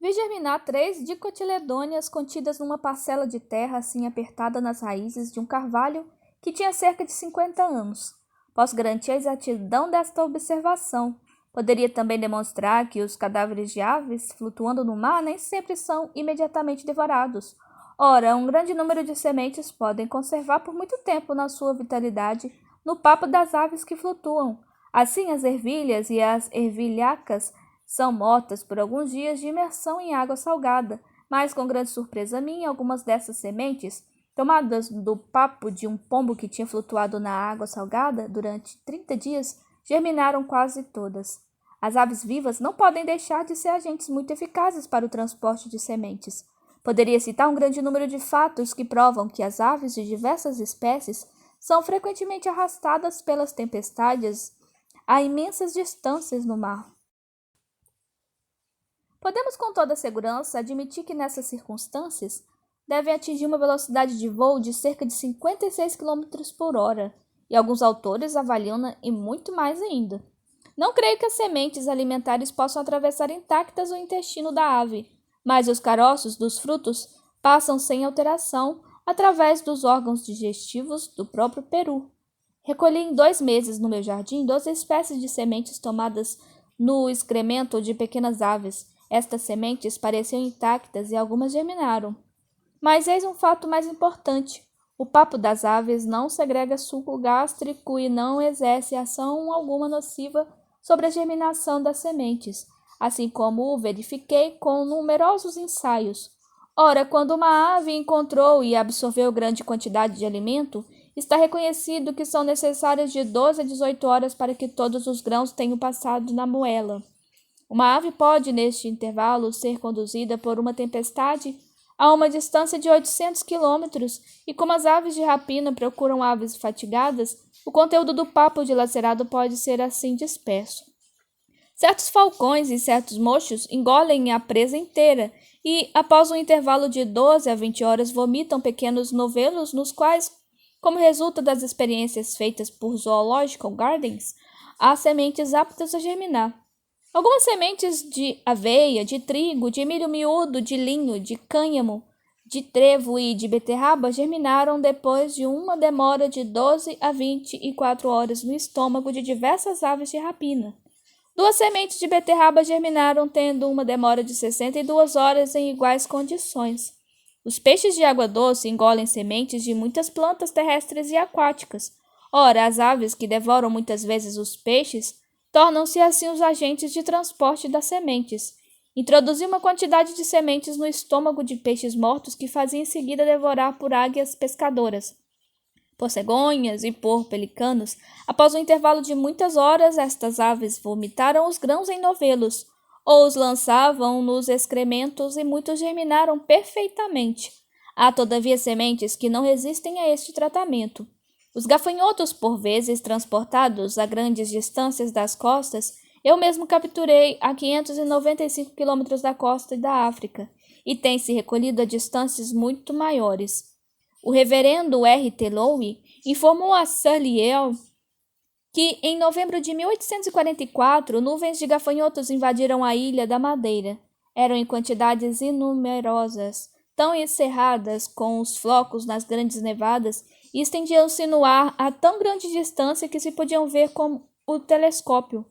Vi germinar 3 dicotiledôneas contidas numa parcela de terra assim apertada nas raízes de um carvalho que tinha cerca de 50 anos. Posso garantir a exatidão desta observação. Poderia também demonstrar que os cadáveres de aves flutuando no mar nem sempre são imediatamente devorados. Ora, um grande número de sementes podem conservar por muito tempo na sua vitalidade no papo das aves que flutuam. Assim, as ervilhas e as ervilhacas são mortas por alguns dias de imersão em água salgada, mas, com grande surpresa minha, algumas dessas sementes, tomadas do papo de um pombo que tinha flutuado na água salgada durante 30 dias, germinaram quase todas. As aves vivas não podem deixar de ser agentes muito eficazes para o transporte de sementes. Poderia citar um grande número de fatos que provam que as aves de diversas espécies são frequentemente arrastadas pelas tempestades a imensas distâncias no mar. Podemos com toda segurança admitir que nessas circunstâncias devem atingir uma velocidade de voo de cerca de 56 km por hora, e alguns autores avaliam-na em muito mais ainda. Não creio que as sementes alimentares possam atravessar intactas o intestino da ave, mas os caroços dos frutos passam sem alteração através dos órgãos digestivos do próprio peru. Recolhi em 2 meses no meu jardim 12 espécies de sementes tomadas no excremento de pequenas aves. Estas sementes pareciam intactas e algumas germinaram. Mas eis um fato mais importante. O papo das aves não segrega suco gástrico e não exerce ação alguma nociva sobre a germinação das sementes, assim como o verifiquei com numerosos ensaios. Ora, quando uma ave encontrou e absorveu grande quantidade de alimento, está reconhecido que são necessárias de 12 a 18 horas para que todos os grãos tenham passado na moela. Uma ave pode, neste intervalo, ser conduzida por uma tempestade a uma distância de 800 quilômetros, e como as aves de rapina procuram aves fatigadas, o conteúdo do papo dilacerado pode ser assim disperso. Certos falcões e certos mochos engolem a presa inteira e, após um intervalo de 12 a 20 horas, vomitam pequenos novelos nos quais, como resulta das experiências feitas por Zoological Gardens, há sementes aptas a germinar. Algumas sementes de aveia, de trigo, de milho miúdo, de linho, de cânhamo, de trevo e de beterraba germinaram depois de uma demora de 12 a 24 horas no estômago de diversas aves de rapina. 2 sementes de beterraba germinaram tendo uma demora de 62 horas em iguais condições. Os peixes de água doce engolem sementes de muitas plantas terrestres e aquáticas. Ora, as aves que devoram muitas vezes os peixes tornam-se assim os agentes de transporte das sementes. Introduzi uma quantidade de sementes no estômago de peixes mortos que fazia em seguida devorar por águias pescadoras, por cegonhas e por pelicanos. Após um intervalo de muitas horas, estas aves vomitaram os grãos em novelos, ou os lançavam nos excrementos e muitos germinaram perfeitamente. Há, todavia, sementes que não resistem a este tratamento. Os gafanhotos, por vezes transportados a grandes distâncias das costas, eu mesmo capturei a 595 quilômetros da costa da África, e têm se recolhido a distâncias muito maiores. O reverendo R. T. Lowe informou a Sir Liel que, em novembro de 1844, nuvens de gafanhotos invadiram a ilha da Madeira. Eram em quantidades inumerosas, tão encerradas com os flocos nas grandes nevadas, e estendiam-se no ar a tão grande distância que se podiam ver com o telescópio.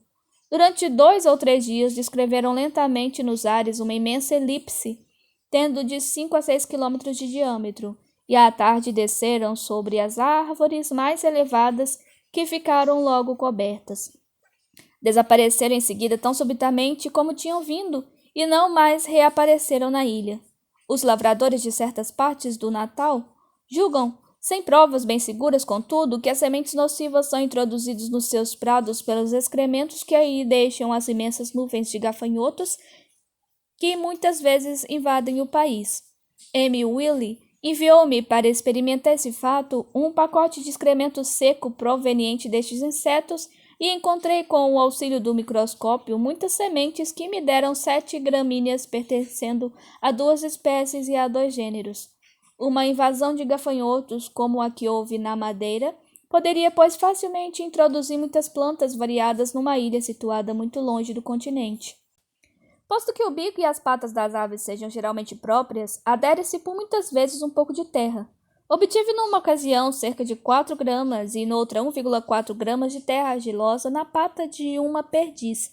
Durante 2 ou 3 dias descreveram lentamente nos ares uma imensa elipse, tendo de 5 a 6 quilômetros de diâmetro, e à tarde desceram sobre as árvores mais elevadas, que ficaram logo cobertas. Desapareceram em seguida tão subitamente como tinham vindo, e não mais reapareceram na ilha. Os lavradores de certas partes do Natal julgam, sem provas bem seguras, contudo, que as sementes nocivas são introduzidas nos seus prados pelos excrementos que aí deixam as imensas nuvens de gafanhotos que muitas vezes invadem o país. M. Willie enviou-me para experimentar esse fato um pacote de excremento seco proveniente destes insetos e encontrei com o auxílio do microscópio muitas sementes que me deram 7 gramíneas pertencendo a 2 espécies e a 2 gêneros. Uma invasão de gafanhotos, como a que houve na Madeira, poderia, pois, facilmente introduzir muitas plantas variadas numa ilha situada muito longe do continente. Posto que o bico e as patas das aves sejam geralmente próprias, adere-se por muitas vezes um pouco de terra. Obtive numa ocasião cerca de 4 gramas e noutra 1,4 gramas de terra argilosa na pata de uma perdiz.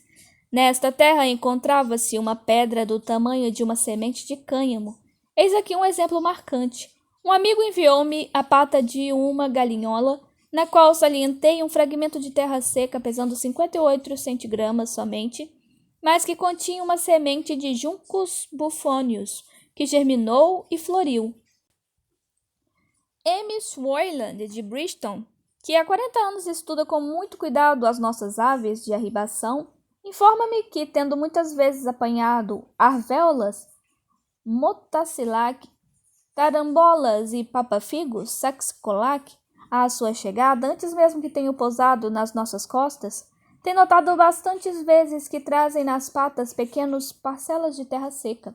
Nesta terra encontrava-se uma pedra do tamanho de uma semente de cânhamo. Eis aqui um exemplo marcante. Um amigo enviou-me a pata de uma galinhola, na qual salientei um fragmento de terra seca pesando 58 centigramas somente, mas que continha uma semente de Juncus bufonius, que germinou e floriu. M. Swarland, de Bristol, que há 40 anos estuda com muito cuidado as nossas aves de arribação, informa-me que, tendo muitas vezes apanhado arvéolas, motacilac, carambolas e papafigos, saxicolac, à sua chegada, antes mesmo que tenham pousado nas nossas costas, tem notado bastantes vezes que trazem nas patas pequenas parcelas de terra seca.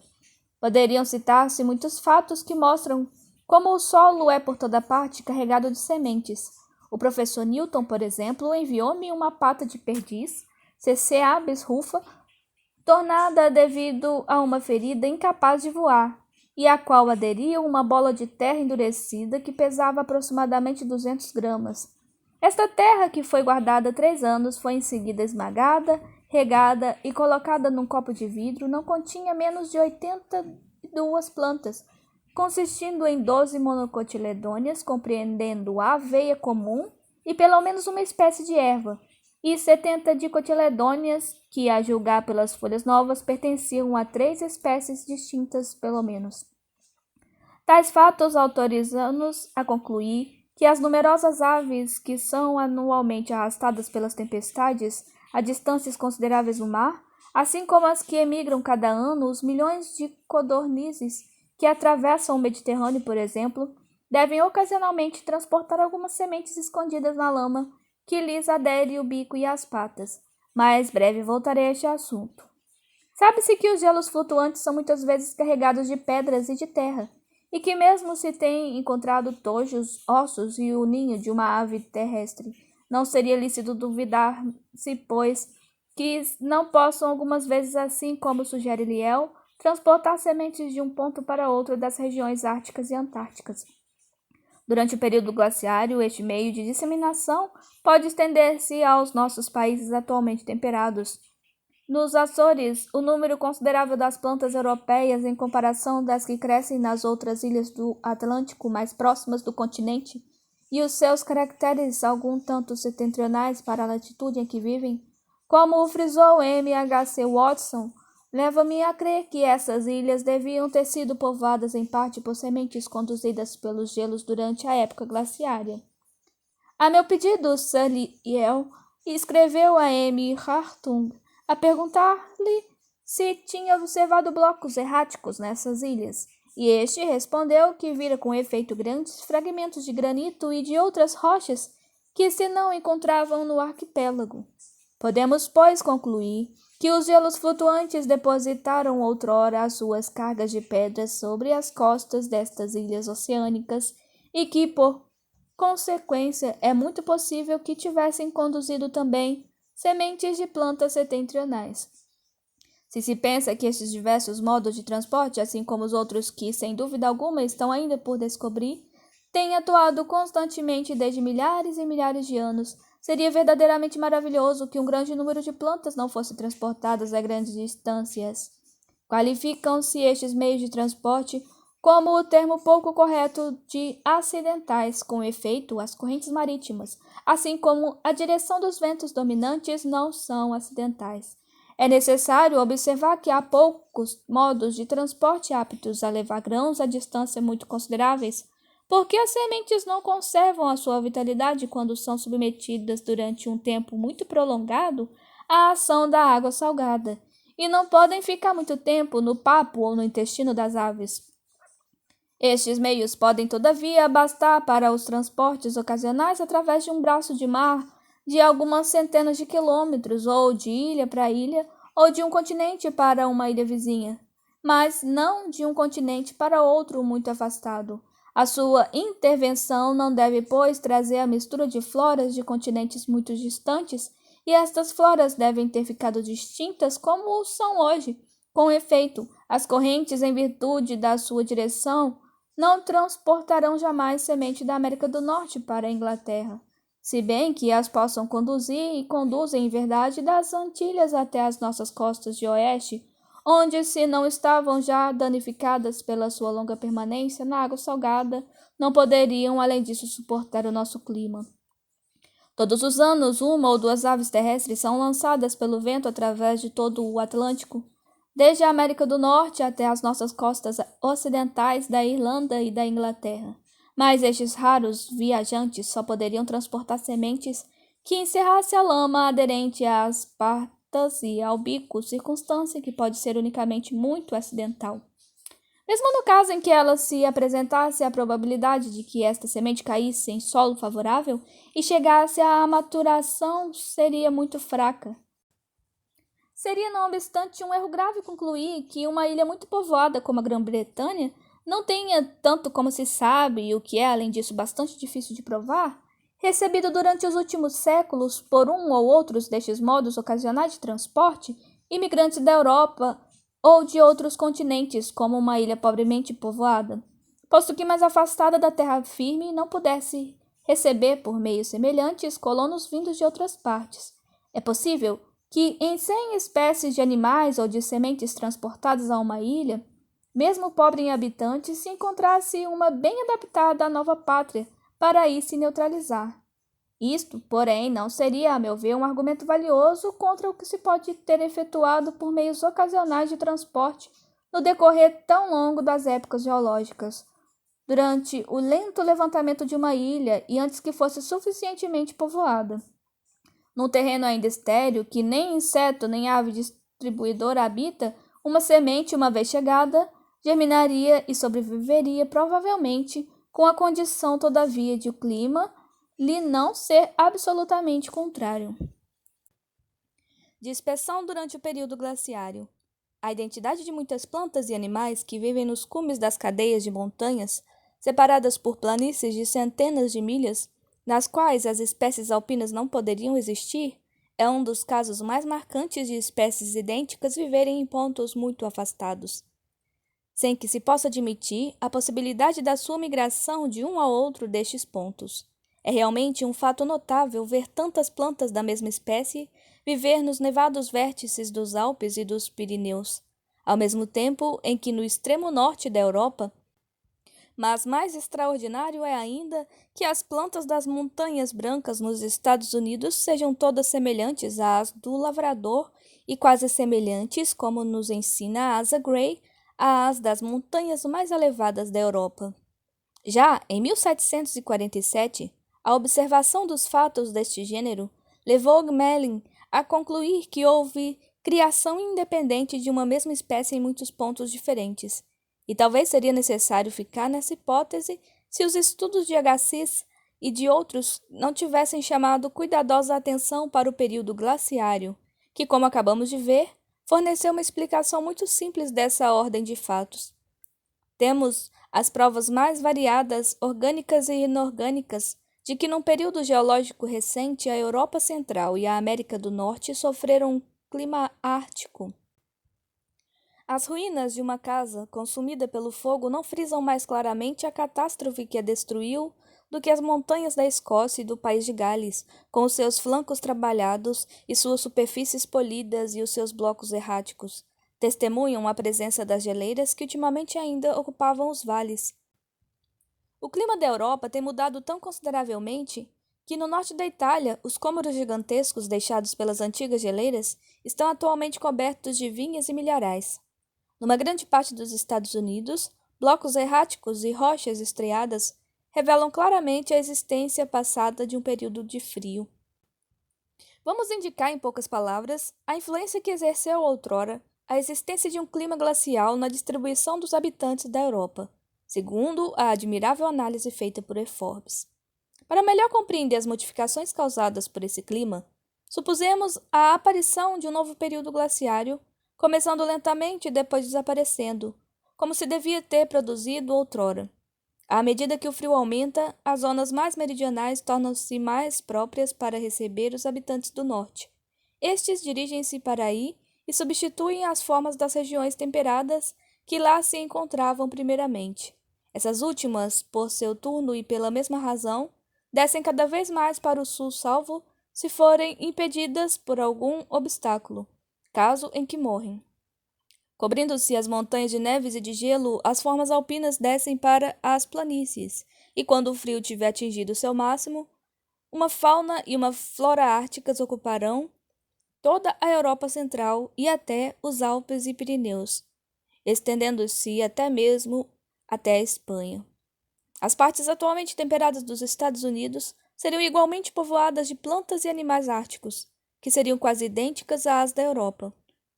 Poderiam citar-se muitos fatos que mostram como o solo é por toda parte carregado de sementes. O professor Newton, por exemplo, enviou-me uma pata de perdiz, C.C. aves rufa, tornada devido a uma ferida incapaz de voar, e à qual aderia uma bola de terra endurecida que pesava aproximadamente 200 gramas. Esta terra, que foi guardada 3 anos, foi em seguida esmagada, regada e colocada num copo de vidro, não continha menos de 82 plantas, consistindo em 12 monocotiledôneas, compreendendo a aveia comum e pelo menos uma espécie de erva, e 70 dicotiledôneas, que, a julgar pelas folhas novas, pertenciam a 3 espécies distintas, pelo menos. Tais fatos autorizam-nos a concluir que as numerosas aves que são anualmente arrastadas pelas tempestades a distâncias consideráveis no mar, assim como as que emigram cada ano, os milhões de codornizes que atravessam o Mediterrâneo, por exemplo, devem ocasionalmente transportar algumas sementes escondidas na lama que lhes adere o bico e as patas. Mais breve voltarei a este assunto. Sabe-se que os gelos flutuantes são muitas vezes carregados de pedras e de terra, e que mesmo se tem encontrado tojos, ossos e o ninho de uma ave terrestre, não seria lícito duvidar-se, pois, que não possam algumas vezes, assim como sugere Lyell, transportar sementes de um ponto para outro das regiões árticas e antárticas. Durante o período glaciário, este meio de disseminação pode estender-se aos nossos países atualmente temperados. Nos Açores, o número considerável das plantas europeias em comparação das que crescem nas outras ilhas do Atlântico mais próximas do continente e os seus caracteres algum tanto setentrionais para a latitude em que vivem, como o frisou M. H. C. Watson, leva-me a crer que essas ilhas deviam ter sido povoadas em parte por sementes conduzidas pelos gelos durante a época glaciária. A meu pedido, Sir Lyell escreveu a M. Hartung a perguntar-lhe se tinha observado blocos erráticos nessas ilhas, e este respondeu que vira com efeito grandes fragmentos de granito e de outras rochas que se não encontravam no arquipélago. Podemos, pois, concluir que os gelos flutuantes depositaram outrora as suas cargas de pedras sobre as costas destas ilhas oceânicas e que, por consequência, é muito possível que tivessem conduzido também sementes de plantas setentrionais. Se se pensa que estes diversos modos de transporte, assim como os outros que, sem dúvida alguma, estão ainda por descobrir, têm atuado constantemente desde milhares e milhares de anos, seria verdadeiramente maravilhoso que um grande número de plantas não fosse transportadas a grandes distâncias. Qualificam-se estes meios de transporte como o termo pouco correto de acidentais, com efeito, as correntes marítimas, assim como a direção dos ventos dominantes, não são acidentais. É necessário observar que há poucos modos de transporte aptos a levar grãos a distâncias muito consideráveis, porque as sementes não conservam a sua vitalidade quando são submetidas durante um tempo muito prolongado à ação da água salgada, e não podem ficar muito tempo no papo ou no intestino das aves. Estes meios podem, todavia, bastar para os transportes ocasionais através de um braço de mar de algumas centenas de quilômetros, ou de ilha para ilha, ou de um continente para uma ilha vizinha, mas não de um continente para outro muito afastado. A sua intervenção não deve, pois, trazer a mistura de floras de continentes muito distantes, e estas floras devem ter ficado distintas como são hoje. Com efeito, as correntes, em virtude da sua direção, não transportarão jamais semente da América do Norte para a Inglaterra, se bem que as possam conduzir e conduzem em verdade das Antilhas até as nossas costas de oeste, onde, se não estavam já danificadas pela sua longa permanência na água salgada, não poderiam, além disso, suportar o nosso clima. Todos os anos, 1 ou 2 aves terrestres são lançadas pelo vento através de todo o Atlântico, desde a América do Norte até as nossas costas ocidentais da Irlanda e da Inglaterra. Mas estes raros viajantes só poderiam transportar sementes que encerrasse a lama aderente às patas e ao bico, circunstância que pode ser unicamente muito acidental. Mesmo no caso em que ela se apresentasse, a probabilidade de que esta semente caísse em solo favorável e chegasse à maturação seria muito fraca. Seria, não obstante, um erro grave concluir que uma ilha muito povoada como a Grã-Bretanha não tenha, tanto como se sabe, e o que é, além disso, bastante difícil de provar, recebido durante os últimos séculos, por um ou outros destes modos ocasionais de transporte, imigrantes da Europa ou de outros continentes, como uma ilha pobremente povoada, posto que mais afastada da terra firme não pudesse receber, por meios semelhantes, colonos vindos de outras partes. É possível que, em 100 espécies de animais ou de sementes transportadas a uma ilha, mesmo pobre em habitantes, se encontrasse uma bem adaptada à nova pátria para aí se neutralizar. Isto, porém, não seria, a meu ver, um argumento valioso contra o que se pode ter efetuado por meios ocasionais de transporte no decorrer tão longo das épocas geológicas, durante o lento levantamento de uma ilha e antes que fosse suficientemente povoada. Num terreno ainda estéril, que nem inseto nem ave distribuidora habita, uma semente, uma vez chegada, germinaria e sobreviveria provavelmente com a condição, todavia, de o clima lhe não ser absolutamente contrário. Dispersão durante o período glaciário. A identidade de muitas plantas e animais que vivem nos cumes das cadeias de montanhas, separadas por planícies de centenas de milhas, nas quais as espécies alpinas não poderiam existir, é um dos casos mais marcantes de espécies idênticas viverem em pontos muito afastados, sem que se possa admitir a possibilidade da sua migração de um a outro destes pontos. É realmente um fato notável ver tantas plantas da mesma espécie viver nos nevados vértices dos Alpes e dos Pirineus, ao mesmo tempo em que no extremo norte da Europa. Mas mais extraordinário é ainda que as plantas das montanhas brancas nos Estados Unidos sejam todas semelhantes às do lavrador e quase semelhantes, como nos ensina a Asa Gray, às das montanhas mais elevadas da Europa. Já em 1747, a observação dos fatos deste gênero levou Gmelin a concluir que houve criação independente de uma mesma espécie em muitos pontos diferentes, e talvez seria necessário ficar nessa hipótese se os estudos de Agassiz e de outros não tivessem chamado cuidadosa atenção para o período glaciário, que, como acabamos de ver, forneceu uma explicação muito simples dessa ordem de fatos. Temos as provas mais variadas, orgânicas e inorgânicas, de que num período geológico recente a Europa Central e a América do Norte sofreram um clima ártico. As ruínas de uma casa consumida pelo fogo não frisam mais claramente a catástrofe que a destruiu do que as montanhas da Escócia e do país de Gales, com os seus flancos trabalhados e suas superfícies polidas e os seus blocos erráticos, testemunham a presença das geleiras que ultimamente ainda ocupavam os vales. O clima da Europa tem mudado tão consideravelmente que no norte da Itália os cômoros gigantescos deixados pelas antigas geleiras estão atualmente cobertos de vinhas e milharais. Numa grande parte dos Estados Unidos, blocos erráticos e rochas estriadas revelam claramente a existência passada de um período de frio. Vamos indicar, em poucas palavras, a influência que exerceu outrora a existência de um clima glacial na distribuição dos habitantes da Europa, segundo a admirável análise feita por E. Forbes. Para melhor compreender as modificações causadas por esse clima, supusemos a aparição de um novo período glaciário, começando lentamente e depois desaparecendo, como se devia ter produzido outrora. À medida que o frio aumenta, as zonas mais meridionais tornam-se mais próprias para receber os habitantes do norte. Estes dirigem-se para aí e substituem as formas das regiões temperadas que lá se encontravam primeiramente. Essas últimas, por seu turno e pela mesma razão, descem cada vez mais para o sul, salvo se forem impedidas por algum obstáculo, caso em que morrem. Cobrindo-se as montanhas de neves e de gelo, as formas alpinas descem para as planícies, e quando o frio tiver atingido seu máximo, uma fauna e uma flora árticas ocuparão toda a Europa Central e até os Alpes e Pirineus, estendendo-se até mesmo até a Espanha. As partes atualmente temperadas dos Estados Unidos seriam igualmente povoadas de plantas e animais árticos, que seriam quase idênticas às da Europa,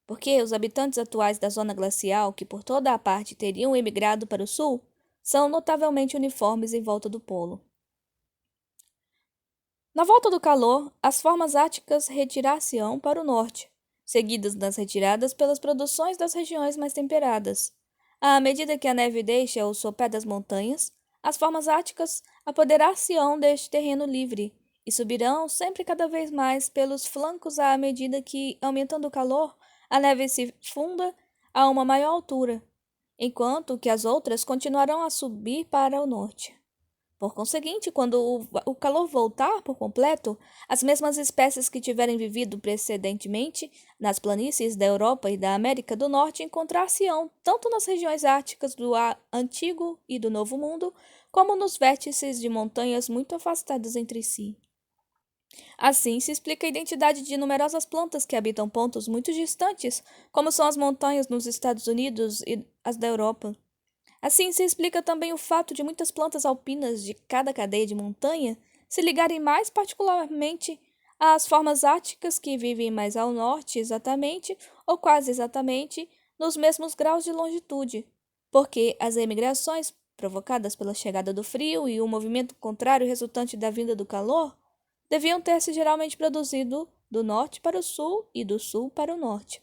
porque os habitantes atuais da zona glacial, que por toda a parte teriam emigrado para o sul, são notavelmente uniformes em volta do polo. Na volta do calor, as formas árticas retirar-se-ão para o norte, seguidas nas retiradas pelas produções das regiões mais temperadas. À medida que a neve deixa o sopé das montanhas, as formas árticas apoderar-se-ão deste terreno livre e subirão sempre cada vez mais pelos flancos à medida que, aumentando o calor, a neve se funda a uma maior altura, enquanto que as outras continuarão a subir para o norte. Por conseguinte, quando o calor voltar por completo, as mesmas espécies que tiverem vivido precedentemente nas planícies da Europa e da América do Norte encontrar-se-ão tanto nas regiões árticas do Antigo e do Novo Mundo, como nos vértices de montanhas muito afastadas entre si. Assim, se explica a identidade de numerosas plantas que habitam pontos muito distantes, como são as montanhas nos Estados Unidos e as da Europa. Assim, se explica também o fato de muitas plantas alpinas de cada cadeia de montanha se ligarem mais particularmente às formas árticas que vivem mais ao norte exatamente, ou quase exatamente, nos mesmos graus de longitude, porque as emigrações provocadas pela chegada do frio e o movimento contrário resultante da vinda do calor deviam ter-se geralmente produzido do norte para o sul e do sul para o norte.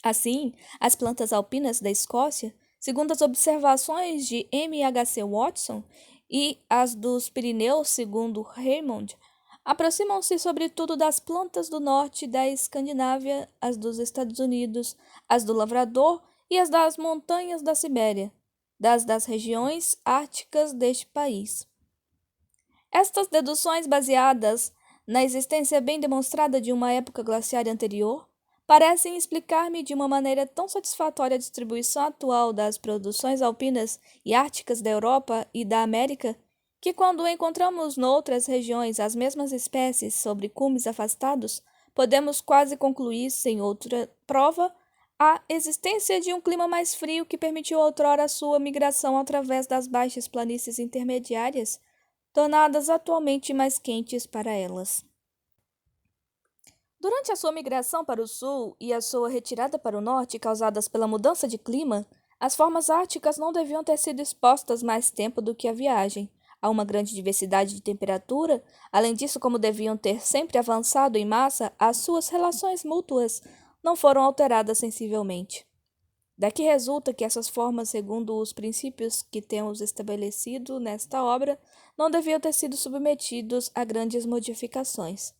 Assim, as plantas alpinas da Escócia, segundo as observações de M.H.C. Watson, e as dos Pirineus, segundo Raymond, aproximam-se sobretudo das plantas do norte da Escandinávia, as dos Estados Unidos, as do Lavrador e as das montanhas da Sibéria, das regiões árticas deste país. Estas deduções, baseadas na existência bem demonstrada de uma época glaciária anterior, parecem explicar-me de uma maneira tão satisfatória a distribuição atual das produções alpinas e árticas da Europa e da América, que quando encontramos noutras regiões as mesmas espécies sobre cumes afastados, podemos quase concluir, sem outra prova, a existência de um clima mais frio que permitiu outrora a sua migração através das baixas planícies intermediárias, tornadas atualmente mais quentes para elas. Durante a sua migração para o sul e a sua retirada para o norte causadas pela mudança de clima, as formas árticas não deviam ter sido expostas mais tempo do que a viagem, a uma grande diversidade de temperatura. Além disso, como deviam ter sempre avançado em massa, as suas relações mútuas não foram alteradas sensivelmente. Daqui resulta que essas formas, segundo os princípios que temos estabelecido nesta obra, não deviam ter sido submetidos a grandes modificações.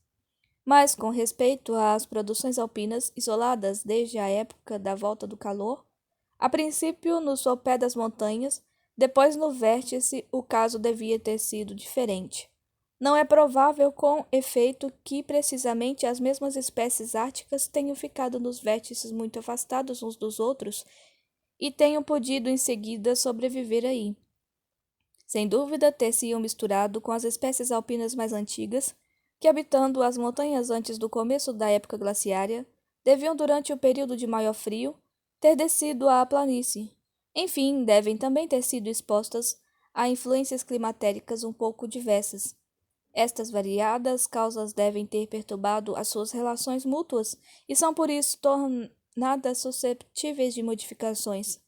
Mas, com respeito às produções alpinas isoladas desde a época da volta do calor, a princípio no sopé das montanhas, depois no vértice, o caso devia ter sido diferente. Não é provável, com efeito, que precisamente as mesmas espécies árticas tenham ficado nos vértices muito afastados uns dos outros e tenham podido em seguida sobreviver aí. Sem dúvida, ter-se-iam misturado com as espécies alpinas mais antigas, que, habitando as montanhas antes do começo da época glaciária, deviam, durante o período de maior frio, ter descido à planície. Enfim, devem também ter sido expostas a influências climatéricas um pouco diversas. Estas variadas causas devem ter perturbado as suas relações mútuas e são por isso tornadas susceptíveis de modificações.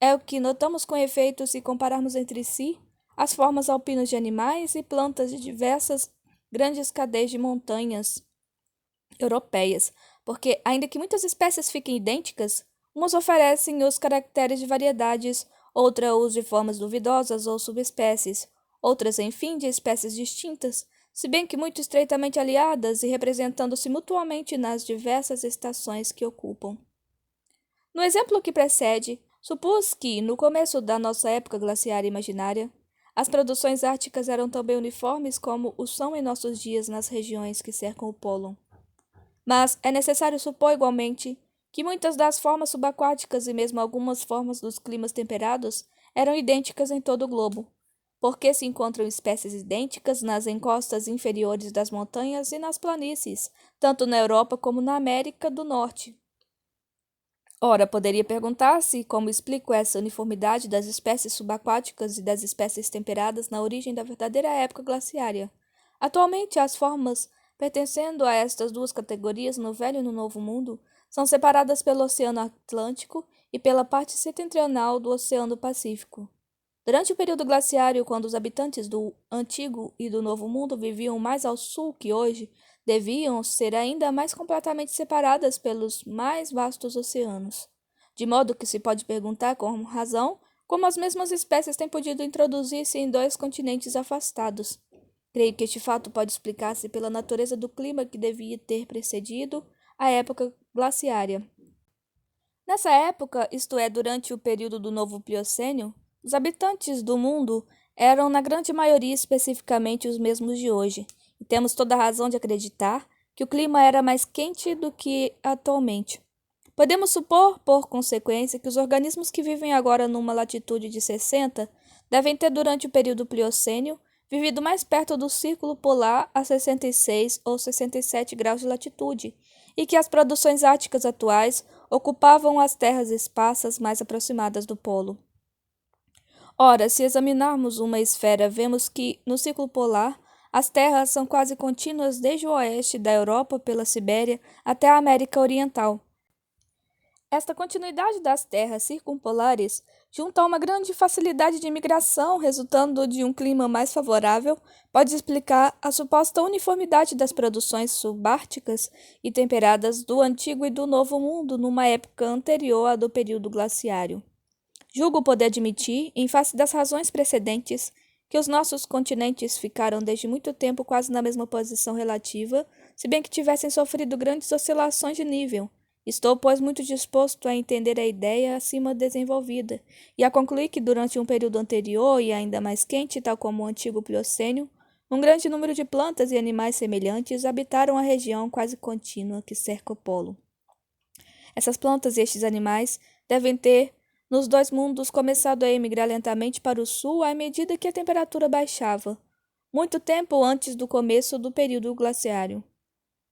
É o que notamos com efeito se compararmos entre si as formas alpinas de animais e plantas de diversas grandes cadeias de montanhas europeias, porque, ainda que muitas espécies fiquem idênticas, umas oferecem os caracteres de variedades, outras os de formas duvidosas ou subespécies, outras, enfim, de espécies distintas, se bem que muito estreitamente aliadas e representando-se mutuamente nas diversas estações que ocupam. No exemplo que precede, supus que, no começo da nossa época glaciária imaginária, as produções árticas eram também uniformes como o são em nossos dias nas regiões que cercam o polo. Mas é necessário supor igualmente que muitas das formas subaquáticas e mesmo algumas formas dos climas temperados eram idênticas em todo o globo, porque se encontram espécies idênticas nas encostas inferiores das montanhas e nas planícies, tanto na Europa como na América do Norte. Ora, poderia perguntar-se como explico essa uniformidade das espécies subaquáticas e das espécies temperadas na origem da verdadeira época glaciária. Atualmente, as formas pertencendo a estas duas categorias no Velho e no Novo Mundo são separadas pelo Oceano Atlântico e pela parte setentrional do Oceano Pacífico. Durante o período glaciário, quando os habitantes do Antigo e do Novo Mundo viviam mais ao sul que hoje, deviam ser ainda mais completamente separadas pelos mais vastos oceanos. De modo que se pode perguntar com razão como as mesmas espécies têm podido introduzir-se em dois continentes afastados. Creio que este fato pode explicar-se pela natureza do clima que devia ter precedido a época glaciária. Nessa época, isto é, durante o período do Novo Pliocênio, os habitantes do mundo eram na grande maioria especificamente os mesmos de hoje, e temos toda a razão de acreditar que o clima era mais quente do que atualmente. Podemos supor, por consequência, que os organismos que vivem agora numa latitude de 60 devem ter, durante o período Pliocênio, vivido mais perto do círculo polar a 66 ou 67 graus de latitude, e que as produções árticas atuais ocupavam as terras esparsas mais aproximadas do polo. Ora, se examinarmos uma esfera, vemos que, no círculo polar, as terras são quase contínuas desde o oeste da Europa pela Sibéria até a América Oriental. Esta continuidade das terras circumpolares, junto a uma grande facilidade de migração resultando de um clima mais favorável, pode explicar a suposta uniformidade das produções subárticas e temperadas do Antigo e do Novo Mundo numa época anterior à do período glaciário. Julgo poder admitir, em face das razões precedentes, que os nossos continentes ficaram desde muito tempo quase na mesma posição relativa, se bem que tivessem sofrido grandes oscilações de nível. Estou, pois, muito disposto a entender a ideia acima desenvolvida e a concluir que, durante um período anterior e ainda mais quente, tal como o antigo Pliocênio, um grande número de plantas e animais semelhantes habitaram a região quase contínua que cerca o polo. Essas plantas e estes animais devem ter, nos dois mundos, começado a emigrar lentamente para o sul à medida que a temperatura baixava, muito tempo antes do começo do período glaciário.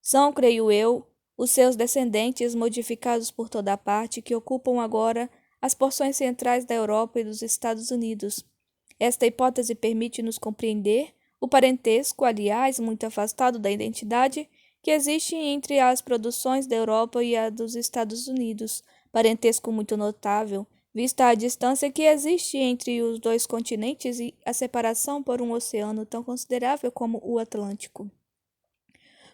São, creio eu, os seus descendentes, modificados por toda a parte, que ocupam agora as porções centrais da Europa e dos Estados Unidos. Esta hipótese permite-nos compreender o parentesco, aliás, muito afastado da identidade, que existe entre as produções da Europa e a dos Estados Unidos, parentesco muito notável, vista a distância que existe entre os dois continentes e a separação por um oceano tão considerável como o Atlântico.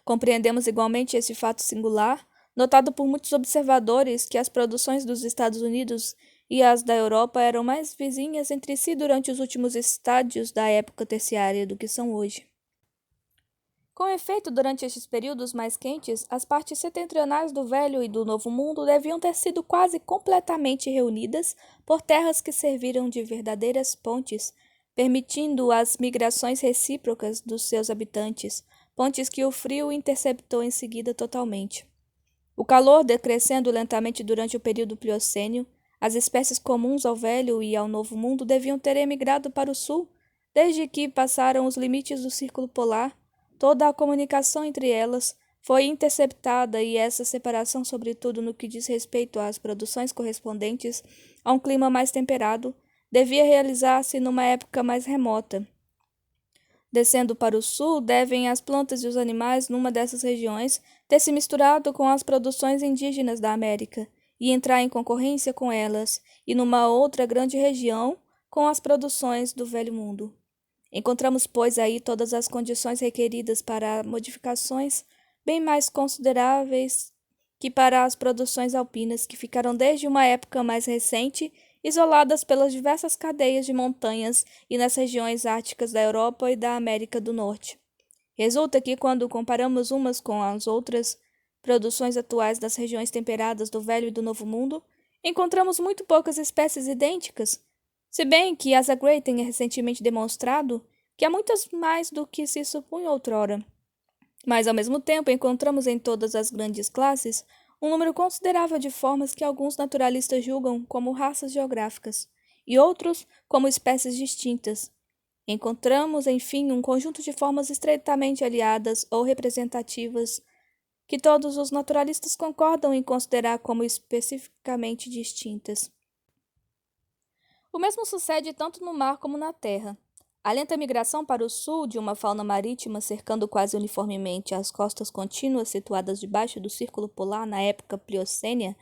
Compreendemos igualmente esse fato singular, notado por muitos observadores, que as produções dos Estados Unidos e as da Europa eram mais vizinhas entre si durante os últimos estádios da época terciária do que são hoje. Com efeito, durante estes períodos mais quentes, as partes setentrionais do Velho e do Novo Mundo deviam ter sido quase completamente reunidas por terras que serviram de verdadeiras pontes, permitindo as migrações recíprocas dos seus habitantes, pontes que o frio interceptou em seguida totalmente. O calor decrescendo lentamente durante o período Pliocênio, as espécies comuns ao Velho e ao Novo Mundo deviam ter emigrado para o sul, desde que passaram os limites do círculo polar. Toda a comunicação entre elas foi interceptada e essa separação, sobretudo no que diz respeito às produções correspondentes a um clima mais temperado, devia realizar-se numa época mais remota. Descendo para o sul, devem as plantas e os animais numa dessas regiões ter se misturado com as produções indígenas da América e entrar em concorrência com elas, e numa outra grande região com as produções do Velho Mundo. Encontramos, pois, aí todas as condições requeridas para modificações bem mais consideráveis que para as produções alpinas, que ficaram desde uma época mais recente isoladas pelas diversas cadeias de montanhas e nas regiões árticas da Europa e da América do Norte. Resulta que, quando comparamos umas com as outras produções atuais das regiões temperadas do Velho e do Novo Mundo, encontramos muito poucas espécies idênticas, se bem que Asa Gray tenha recentemente demonstrado que há muitas mais do que se supunha outrora. Mas, ao mesmo tempo, encontramos em todas as grandes classes um número considerável de formas que alguns naturalistas julgam como raças geográficas, e outros como espécies distintas. Encontramos, enfim, um conjunto de formas estreitamente aliadas ou representativas que todos os naturalistas concordam em considerar como especificamente distintas. O mesmo sucede tanto no mar como na terra. A lenta migração para o sul de uma fauna marítima cercando quase uniformemente as costas contínuas situadas debaixo do círculo polar na época Pliocênia,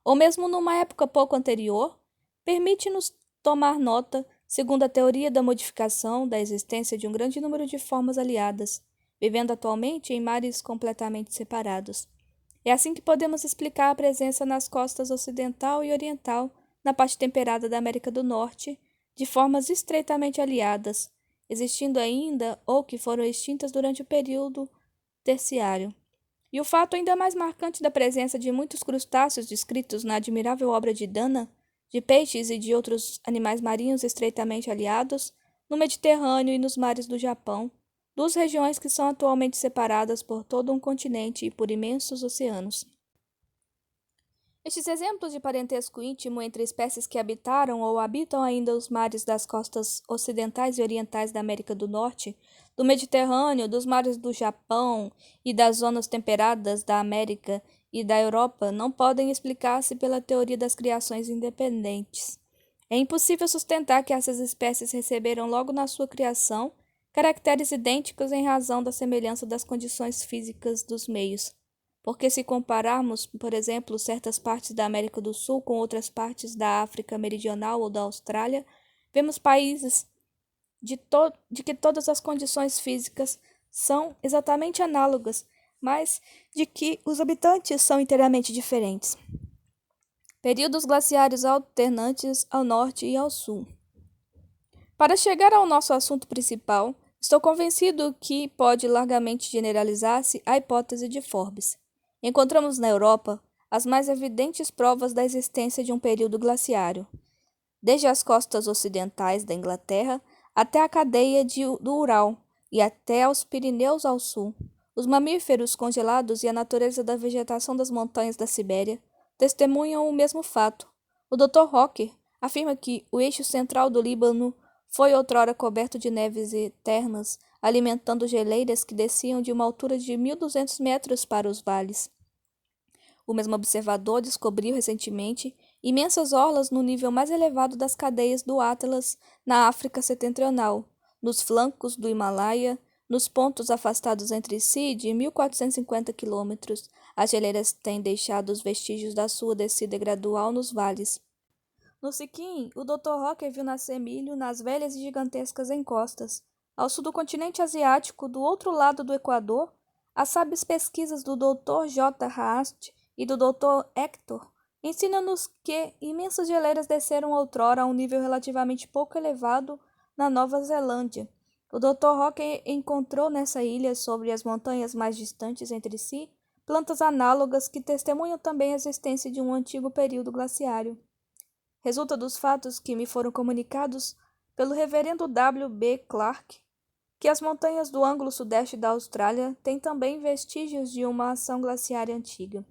ou mesmo numa época pouco anterior, permite-nos tomar nota, segundo a teoria da modificação, da existência de um grande número de formas aliadas, vivendo atualmente em mares completamente separados. É assim que podemos explicar a presença nas costas ocidental e oriental, na parte temperada da América do Norte, de formas estreitamente aliadas, existindo ainda ou que foram extintas durante o período terciário. E o fato ainda mais marcante da presença de muitos crustáceos descritos na admirável obra de Dana, de peixes e de outros animais marinhos estreitamente aliados, no Mediterrâneo e nos mares do Japão, duas regiões que são atualmente separadas por todo um continente e por imensos oceanos. Estes exemplos de parentesco íntimo entre espécies que habitaram ou habitam ainda os mares das costas ocidentais e orientais da América do Norte, do Mediterrâneo, dos mares do Japão e das zonas temperadas da América e da Europa não podem explicar-se pela teoria das criações independentes. É impossível sustentar que essas espécies receberam logo na sua criação caracteres idênticos em razão da semelhança das condições físicas dos meios. Porque se compararmos, por exemplo, certas partes da América do Sul com outras partes da África Meridional ou da Austrália, vemos países de que todas as condições físicas são exatamente análogas, mas de que os habitantes são inteiramente diferentes. Períodos glaciários alternantes ao norte e ao sul. Para chegar ao nosso assunto principal, estou convencido que pode largamente generalizar-se a hipótese de Forbes. Encontramos na Europa as mais evidentes provas da existência de um período glaciário, desde as costas ocidentais da Inglaterra até a cadeia do Ural e até aos Pirineus ao sul. Os mamíferos congelados e a natureza da vegetação das montanhas da Sibéria testemunham o mesmo fato. O Dr. Rocker afirma que o eixo central do Líbano foi outrora coberto de neves eternas, alimentando geleiras que desciam de uma altura de 1.200 metros para os vales. O mesmo observador descobriu recentemente imensas orlas no nível mais elevado das cadeias do Atlas na África Setentrional, nos flancos do Himalaia, nos pontos afastados entre si de 1.450 quilômetros. As geleiras têm deixado os vestígios da sua descida gradual nos vales. No Sikkim, o Dr. Rocker viu nascer milho nas velhas e gigantescas encostas. Ao sul do continente asiático, do outro lado do Equador, as sábias pesquisas do Dr. J. Haast e do Dr. Hector ensinam-nos que imensas geleiras desceram outrora a um nível relativamente pouco elevado na Nova Zelândia. O Dr. Rocker encontrou nessa ilha, sobre as montanhas mais distantes entre si, plantas análogas que testemunham também a existência de um antigo período glaciário. Resulta dos fatos que me foram comunicados pelo reverendo W. B. Clark, que as montanhas do ângulo sudeste da Austrália têm também vestígios de uma ação glaciária antiga.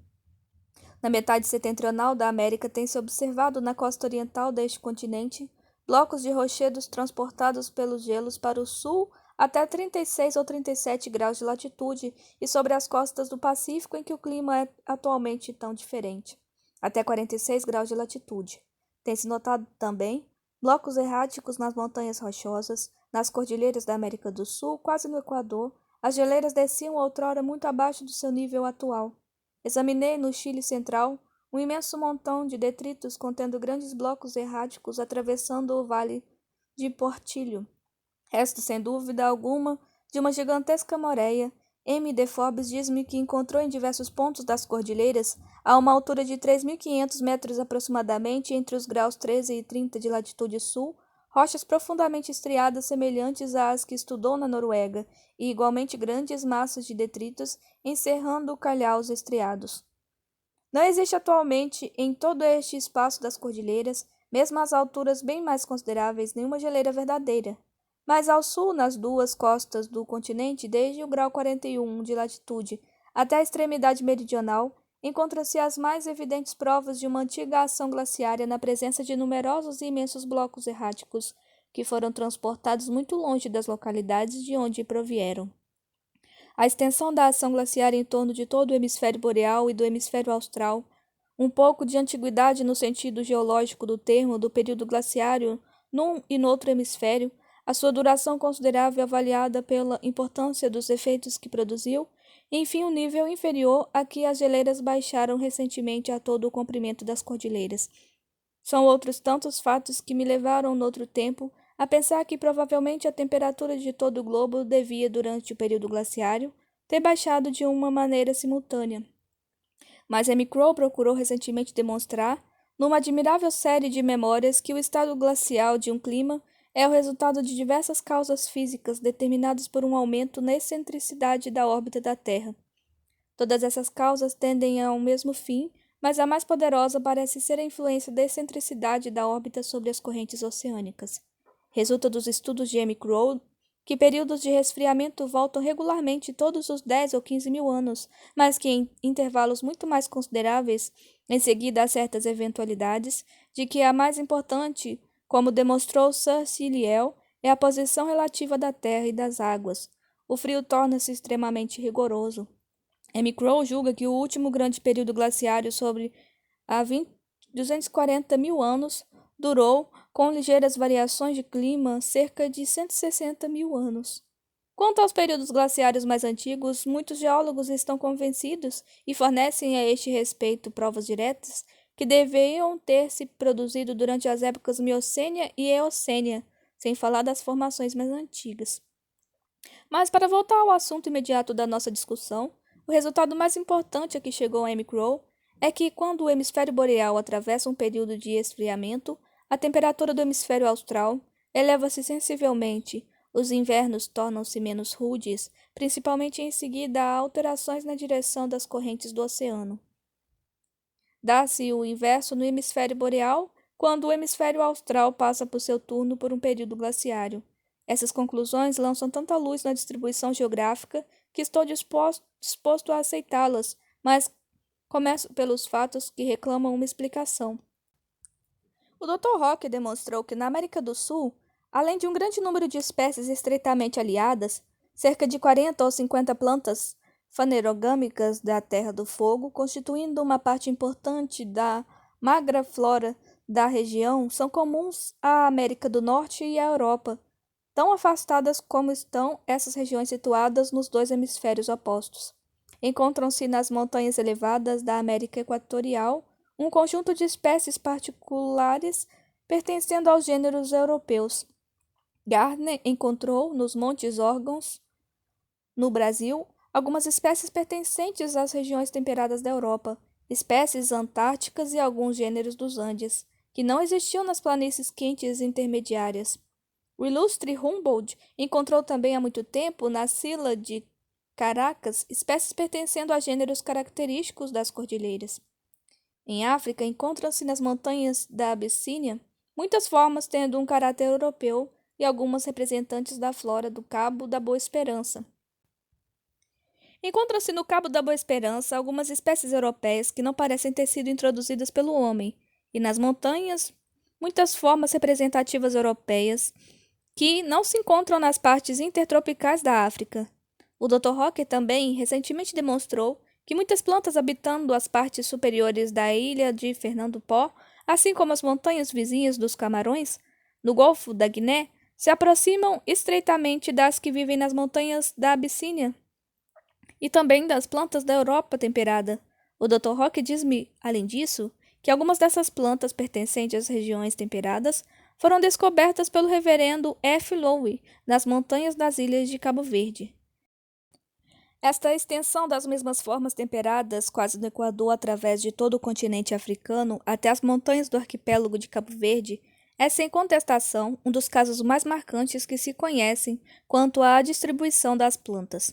Na metade setentrional da América tem-se observado na costa oriental deste continente blocos de rochedos transportados pelos gelos para o sul até 36 ou 37 graus de latitude e sobre as costas do Pacífico em que o clima é atualmente tão diferente, até 46 graus de latitude. Tem-se notado também blocos erráticos nas montanhas rochosas, nas cordilheiras da América do Sul, quase no Equador. As geleiras desciam outrora muito abaixo do seu nível atual. Examinei no Chile Central um imenso montão de detritos contendo grandes blocos erráticos atravessando o vale de Portillo. Resto, sem dúvida alguma, de uma gigantesca moreia. M. de Forbes diz-me que encontrou em diversos pontos das cordilheiras, a uma altura de 3.500 metros aproximadamente, entre os graus 13 e 30 de latitude sul, rochas profundamente estriadas semelhantes às que estudou na Noruega, e igualmente grandes massas de detritos encerrando calhaus estriados. Não existe atualmente, em todo este espaço das cordilheiras, mesmo às alturas bem mais consideráveis, nenhuma geleira verdadeira. Mas ao sul, nas duas costas do continente, desde o grau 41 de latitude até a extremidade meridional, encontram-se as mais evidentes provas de uma antiga ação glaciária na presença de numerosos e imensos blocos erráticos que foram transportados muito longe das localidades de onde provieram. A extensão da ação glaciária em torno de todo o hemisfério boreal e do hemisfério austral, um pouco de antiguidade no sentido geológico do termo do período glaciário num e noutro hemisfério, a sua duração considerável avaliada pela importância dos efeitos que produziu, e, enfim, um nível inferior a que as geleiras baixaram recentemente a todo o comprimento das cordilheiras. São outros tantos fatos que me levaram, noutro tempo, a pensar que provavelmente a temperatura de todo o globo devia, durante o período glaciário, ter baixado de uma maneira simultânea. Mas M. Crow procurou recentemente demonstrar, numa admirável série de memórias, que o estado glacial de um clima é o resultado de diversas causas físicas determinadas por um aumento na excentricidade da órbita da Terra. Todas essas causas tendem a um mesmo fim, mas a mais poderosa parece ser a influência da excentricidade da órbita sobre as correntes oceânicas. Resulta dos estudos de M. Crow que períodos de resfriamento voltam regularmente todos os 10 ou 15 mil anos, mas que em intervalos muito mais consideráveis, em seguida a certas eventualidades, de que a mais importante, como demonstrou Sir C. Lyell, é a posição relativa da Terra e das águas. O frio torna-se extremamente rigoroso. M. Crow julga que o último grande período glaciário sobre há 240 mil anos durou, com ligeiras variações de clima, cerca de 160 mil anos. Quanto aos períodos glaciários mais antigos, muitos geólogos estão convencidos e fornecem a este respeito provas diretas que deveriam ter se produzido durante as épocas Miocênia e Eocênia, sem falar das formações mais antigas. Mas para voltar ao assunto imediato da nossa discussão, o resultado mais importante a que chegou M. Crow é que, quando o hemisfério boreal atravessa um período de esfriamento, a temperatura do hemisfério austral eleva-se sensivelmente, os invernos tornam-se menos rudes, principalmente em seguida a alterações na direção das correntes do oceano. Dá-se o inverso no hemisfério boreal, quando o hemisfério austral passa por seu turno por um período glaciário. Essas conclusões lançam tanta luz na distribuição geográfica que estou disposto a aceitá-las, mas começo pelos fatos que reclamam uma explicação. O Dr. Rock demonstrou que na América do Sul, além de um grande número de espécies estreitamente aliadas, cerca de 40 ou 50 plantas fanerogâmicas da Terra do Fogo, constituindo uma parte importante da magra flora da região, são comuns à América do Norte e à Europa, tão afastadas como estão essas regiões situadas nos dois hemisférios opostos. Encontram-se nas montanhas elevadas da América Equatorial um conjunto de espécies particulares pertencendo aos gêneros europeus. Gardner encontrou nos Montes Órgãos, no Brasil, algumas espécies pertencentes às regiões temperadas da Europa, espécies antárticas e alguns gêneros dos Andes, que não existiam nas planícies quentes intermediárias. O ilustre Humboldt encontrou também há muito tempo, na Sila de Caracas, espécies pertencendo a gêneros característicos das cordilheiras. Em África, encontram-se nas montanhas da Abissínia muitas formas tendo um caráter europeu e algumas representantes da flora do Cabo da Boa Esperança. Encontram-se no Cabo da Boa Esperança algumas espécies europeias que não parecem ter sido introduzidas pelo homem, e nas montanhas, muitas formas representativas europeias que não se encontram nas partes intertropicais da África. O Dr. Rocker também recentemente demonstrou que muitas plantas habitando as partes superiores da ilha de Fernando Pó, assim como as montanhas vizinhas dos Camarões, no Golfo da Guiné, se aproximam estreitamente das que vivem nas montanhas da Abissínia e também das plantas da Europa temperada. O Dr. Rock diz-me, além disso, que algumas dessas plantas pertencentes às regiões temperadas foram descobertas pelo reverendo F. Lowe nas montanhas das ilhas de Cabo Verde. Esta extensão das mesmas formas temperadas, quase no Equador, através de todo o continente africano até as montanhas do arquipélago de Cabo Verde, é sem contestação um dos casos mais marcantes que se conhecem quanto à distribuição das plantas.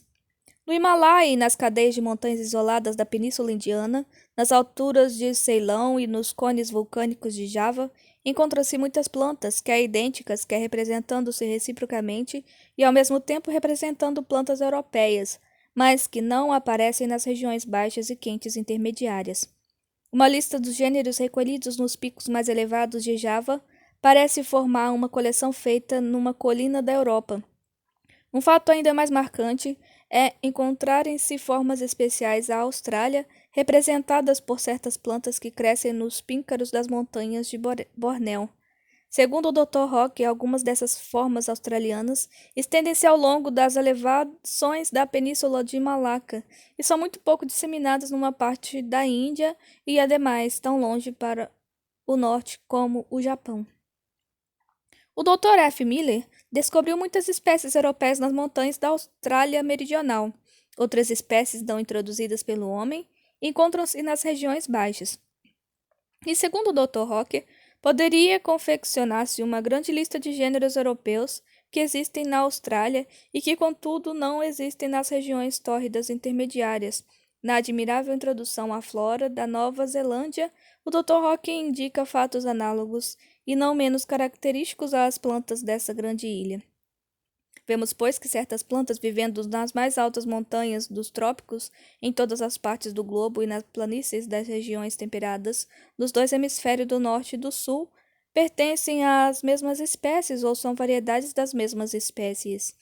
No Himalaia e nas cadeias de montanhas isoladas da Península Indiana, nas alturas de Ceilão e nos cones vulcânicos de Java, encontram-se muitas plantas, quer idênticas, quer representando-se reciprocamente e ao mesmo tempo representando plantas europeias, mas que não aparecem nas regiões baixas e quentes intermediárias. Uma lista dos gêneros recolhidos nos picos mais elevados de Java parece formar uma coleção feita numa colina da Europa. Um fato ainda mais marcante é encontrarem-se formas especiais à Austrália, representadas por certas plantas que crescem nos píncaros das montanhas de Bornéu. Segundo o Dr. Rock, algumas dessas formas australianas estendem-se ao longo das elevações da Península de Malaca e são muito pouco disseminadas numa parte da Índia e, ademais, tão longe para o norte como o Japão. O Dr. F. Miller descobriu muitas espécies europeias nas montanhas da Austrália Meridional. Outras espécies não introduzidas pelo homem encontram-se nas regiões baixas. E, segundo o Dr. Rock, poderia confeccionar-se uma grande lista de gêneros europeus que existem na Austrália e que, contudo, não existem nas regiões tórridas intermediárias, Na admirável introdução à flora da Nova Zelândia, o Dr. Hawking indica fatos análogos e não menos característicos às plantas dessa grande ilha. Vemos, pois, que certas plantas vivendo nas mais altas montanhas dos trópicos, em todas as partes do globo e nas planícies das regiões temperadas dos dois hemisférios do norte e do sul, pertencem às mesmas espécies ou são variedades das mesmas espécies.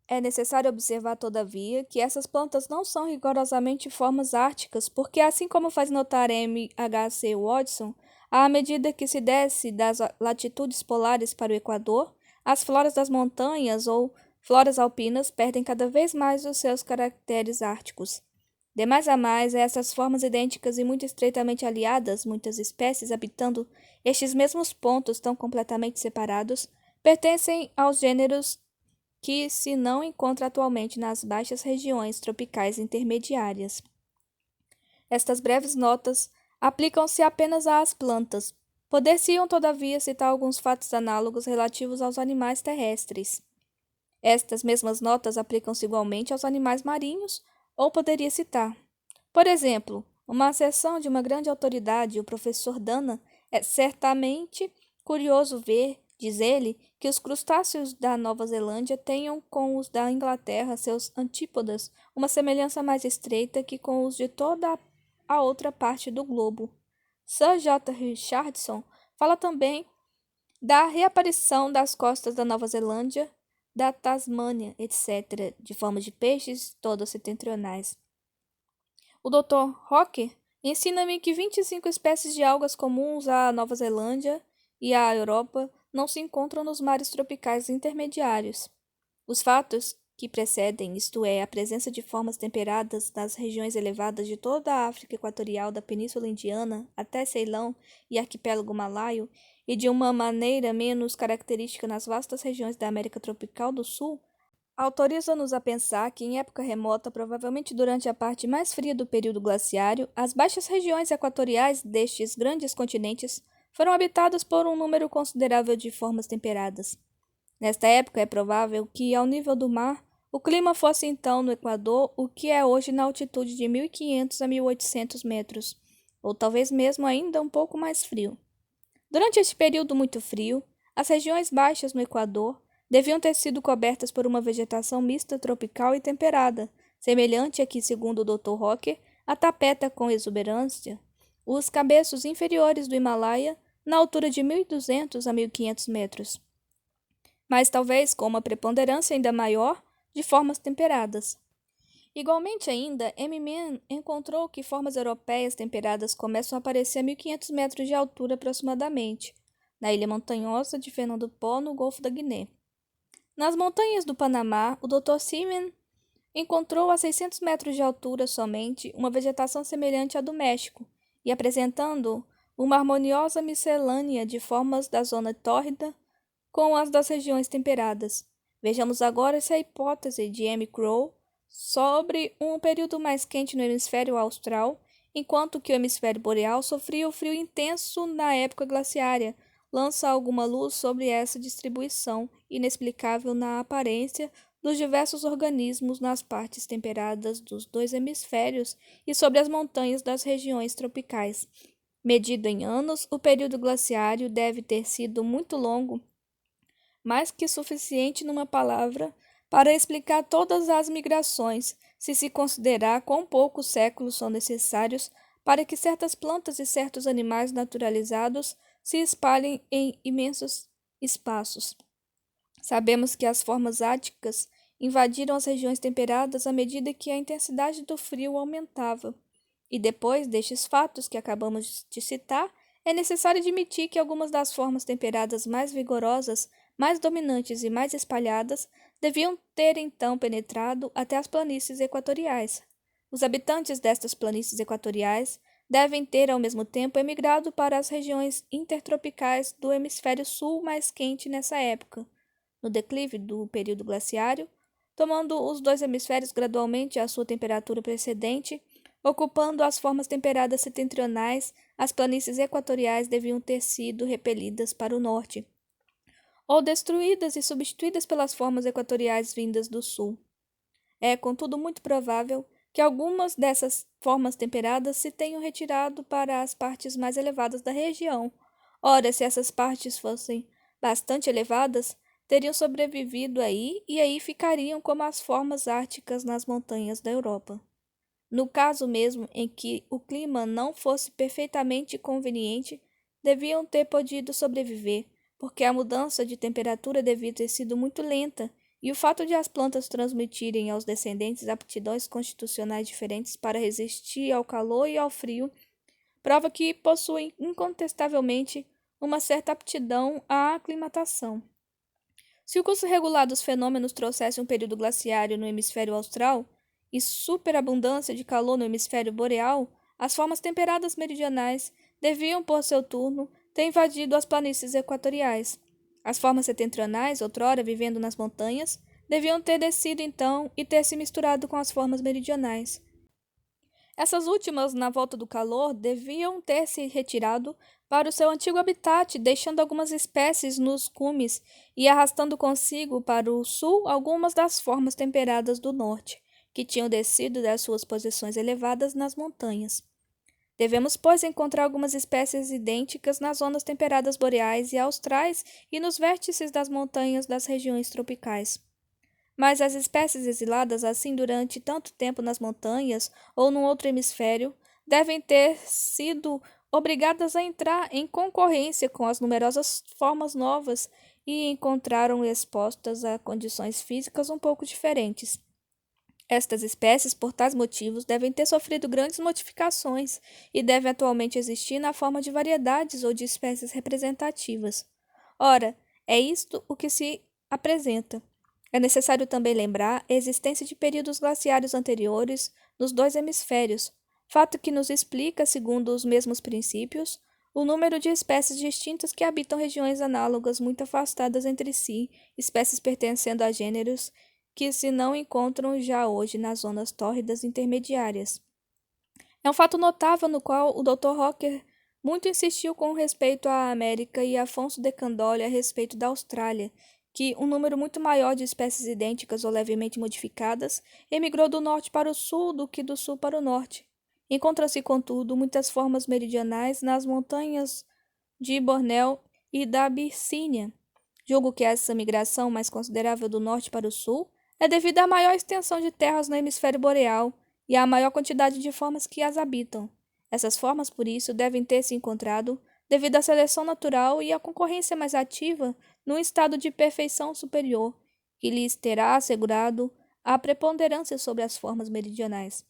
É necessário observar, todavia, que essas plantas não são rigorosamente formas árticas, porque, assim como faz notar M. H. C. Watson, à medida que se desce das latitudes polares para o Equador, as floras das montanhas ou floras alpinas perdem cada vez mais os seus caracteres árticos. De mais a mais, essas formas idênticas e muito estreitamente aliadas, muitas espécies habitando estes mesmos pontos tão completamente separados, pertencem aos gêneros que se não encontra atualmente nas baixas regiões tropicais intermediárias. Estas breves notas aplicam-se apenas às plantas. Poder-se-iam, todavia, citar alguns fatos análogos relativos aos animais terrestres. Estas mesmas notas aplicam-se igualmente aos animais marinhos, ou poderia citar. Por exemplo, uma acessão de uma grande autoridade, o professor Dana, é certamente curioso ver, diz ele, que os crustáceos da Nova Zelândia tenham com os da Inglaterra, seus antípodas, uma semelhança mais estreita que com os de toda a outra parte do globo. Sir J. Richardson fala também da reaparição das costas da Nova Zelândia, da Tasmânia, etc., de formas de peixes todas setentrionais. O Dr. Hawker ensina-me que 25 espécies de algas comuns à Nova Zelândia e à Europa não se encontram nos mares tropicais intermediários. Os fatos que precedem, isto é, a presença de formas temperadas nas regiões elevadas de toda a África Equatorial, da Península Indiana até Ceilão e Arquipélago Malaio, e de uma maneira menos característica nas vastas regiões da América Tropical do Sul, autorizam-nos a pensar que, em época remota, provavelmente durante a parte mais fria do período glaciário, as baixas regiões equatoriais destes grandes continentes foram habitadas por um número considerável de formas temperadas. Nesta época, é provável que, ao nível do mar, o clima fosse então no Equador o que é hoje na altitude de 1.500 a 1.800 metros, ou talvez mesmo ainda um pouco mais frio. Durante este período muito frio, as regiões baixas no Equador deviam ter sido cobertas por uma vegetação mista tropical e temperada, semelhante a que, segundo o Dr. Hawker, a tapeta com exuberância, os cabeços inferiores do Himalaia, na altura de 1.200 a 1.500 metros, mas talvez com uma preponderância ainda maior de formas temperadas. Igualmente ainda, M. Mann encontrou que formas europeias temperadas começam a aparecer a 1.500 metros de altura aproximadamente, na ilha montanhosa de Fernando Poo, no Golfo da Guiné. Nas montanhas do Panamá, o Dr. Seaman encontrou a 600 metros de altura somente uma vegetação semelhante à do México e apresentando uma harmoniosa miscelânea de formas da zona tórrida com as das regiões temperadas. Vejamos agora se a hipótese de M. Crow sobre um período mais quente no hemisfério austral, enquanto que o hemisfério boreal sofria o frio intenso na época glaciária, lança alguma luz sobre essa distribuição inexplicável na aparência dos diversos organismos nas partes temperadas dos dois hemisférios e sobre as montanhas das regiões tropicais. Medido em anos, o período glaciário deve ter sido muito longo, mais que suficiente numa palavra para explicar todas as migrações, se se considerar quão poucos séculos são necessários para que certas plantas e certos animais naturalizados se espalhem em imensos espaços. Sabemos que as formas áticas invadiram as regiões temperadas à medida que a intensidade do frio aumentava. E depois destes fatos que acabamos de citar, é necessário admitir que algumas das formas temperadas mais vigorosas, mais dominantes e mais espalhadas deviam ter então penetrado até as planícies equatoriais. Os habitantes destas planícies equatoriais devem ter, ao mesmo tempo, emigrado para as regiões intertropicais do hemisfério sul mais quente nessa época, no declive do período glaciário, tomando os dois hemisférios gradualmente a sua temperatura precedente, ocupando as formas temperadas setentrionais, as planícies equatoriais deviam ter sido repelidas para o norte, ou destruídas e substituídas pelas formas equatoriais vindas do sul. É, contudo, muito provável que algumas dessas formas temperadas se tenham retirado para as partes mais elevadas da região. Ora, se essas partes fossem bastante elevadas, teriam sobrevivido aí e aí ficariam como as formas árticas nas montanhas da Europa. No caso mesmo em que o clima não fosse perfeitamente conveniente, deviam ter podido sobreviver, porque a mudança de temperatura devia ter sido muito lenta, e o fato de as plantas transmitirem aos descendentes aptidões constitucionais diferentes para resistir ao calor e ao frio prova que possuem incontestavelmente uma certa aptidão à aclimatação. Se o curso regular dos fenômenos trouxesse um período glaciário no hemisfério austral e superabundância de calor no hemisfério boreal, as formas temperadas meridionais deviam, por seu turno, ter invadido as planícies equatoriais. As formas setentrionais, outrora vivendo nas montanhas, deviam ter descido então e ter se misturado com as formas meridionais. Essas últimas, na volta do calor, deviam ter se retirado para o seu antigo habitat, deixando algumas espécies nos cumes e arrastando consigo para o sul algumas das formas temperadas do norte, que tinham descido das suas posições elevadas nas montanhas. Devemos, pois, encontrar algumas espécies idênticas nas zonas temperadas boreais e austrais e nos vértices das montanhas das regiões tropicais. Mas as espécies exiladas assim durante tanto tempo nas montanhas ou num outro hemisfério devem ter sido obrigadas a entrar em concorrência com as numerosas formas novas e encontraram expostas a condições físicas um pouco diferentes. Estas espécies, por tais motivos, devem ter sofrido grandes modificações e devem atualmente existir na forma de variedades ou de espécies representativas. Ora, é isto o que se apresenta. É necessário também lembrar a existência de períodos glaciários anteriores nos dois hemisférios, fato que nos explica, segundo os mesmos princípios, o número de espécies distintas que habitam regiões análogas muito afastadas entre si, espécies pertencendo a gêneros que se não encontram já hoje nas zonas tórridas intermediárias. É um fato notável no qual o Dr. Rocker muito insistiu com respeito à América e Afonso de Candolle a respeito da Austrália, que um número muito maior de espécies idênticas ou levemente modificadas emigrou do norte para o sul do que do sul para o norte. Encontram-se, contudo, muitas formas meridionais nas montanhas de Bornéu e da Abissínia. Julgo que essa migração mais considerável do norte para o sul é devida à maior extensão de terras no hemisfério boreal e à maior quantidade de formas que as habitam. Essas formas, por isso, devem ter se encontrado devido à seleção natural e à concorrência mais ativa num estado de perfeição superior, que lhes terá assegurado a preponderância sobre as formas meridionais.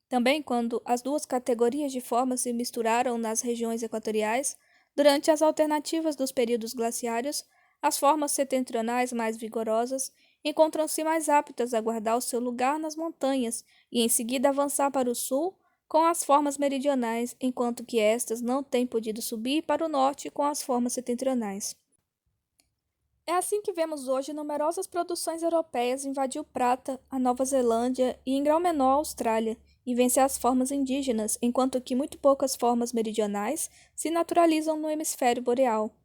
Também, quando as duas categorias de formas se misturaram nas regiões equatoriais, durante as alternativas dos períodos glaciários, as formas setentrionais mais vigorosas encontram-se mais aptas a guardar o seu lugar nas montanhas e em seguida avançar para o sul com as formas meridionais, enquanto que estas não têm podido subir para o norte com as formas setentrionais. É assim que vemos hoje numerosas produções europeias invadir o Prata, a Nova Zelândia e, em grau menor, a Austrália, e vencer as formas indígenas, enquanto que muito poucas formas meridionais se naturalizam no hemisfério boreal,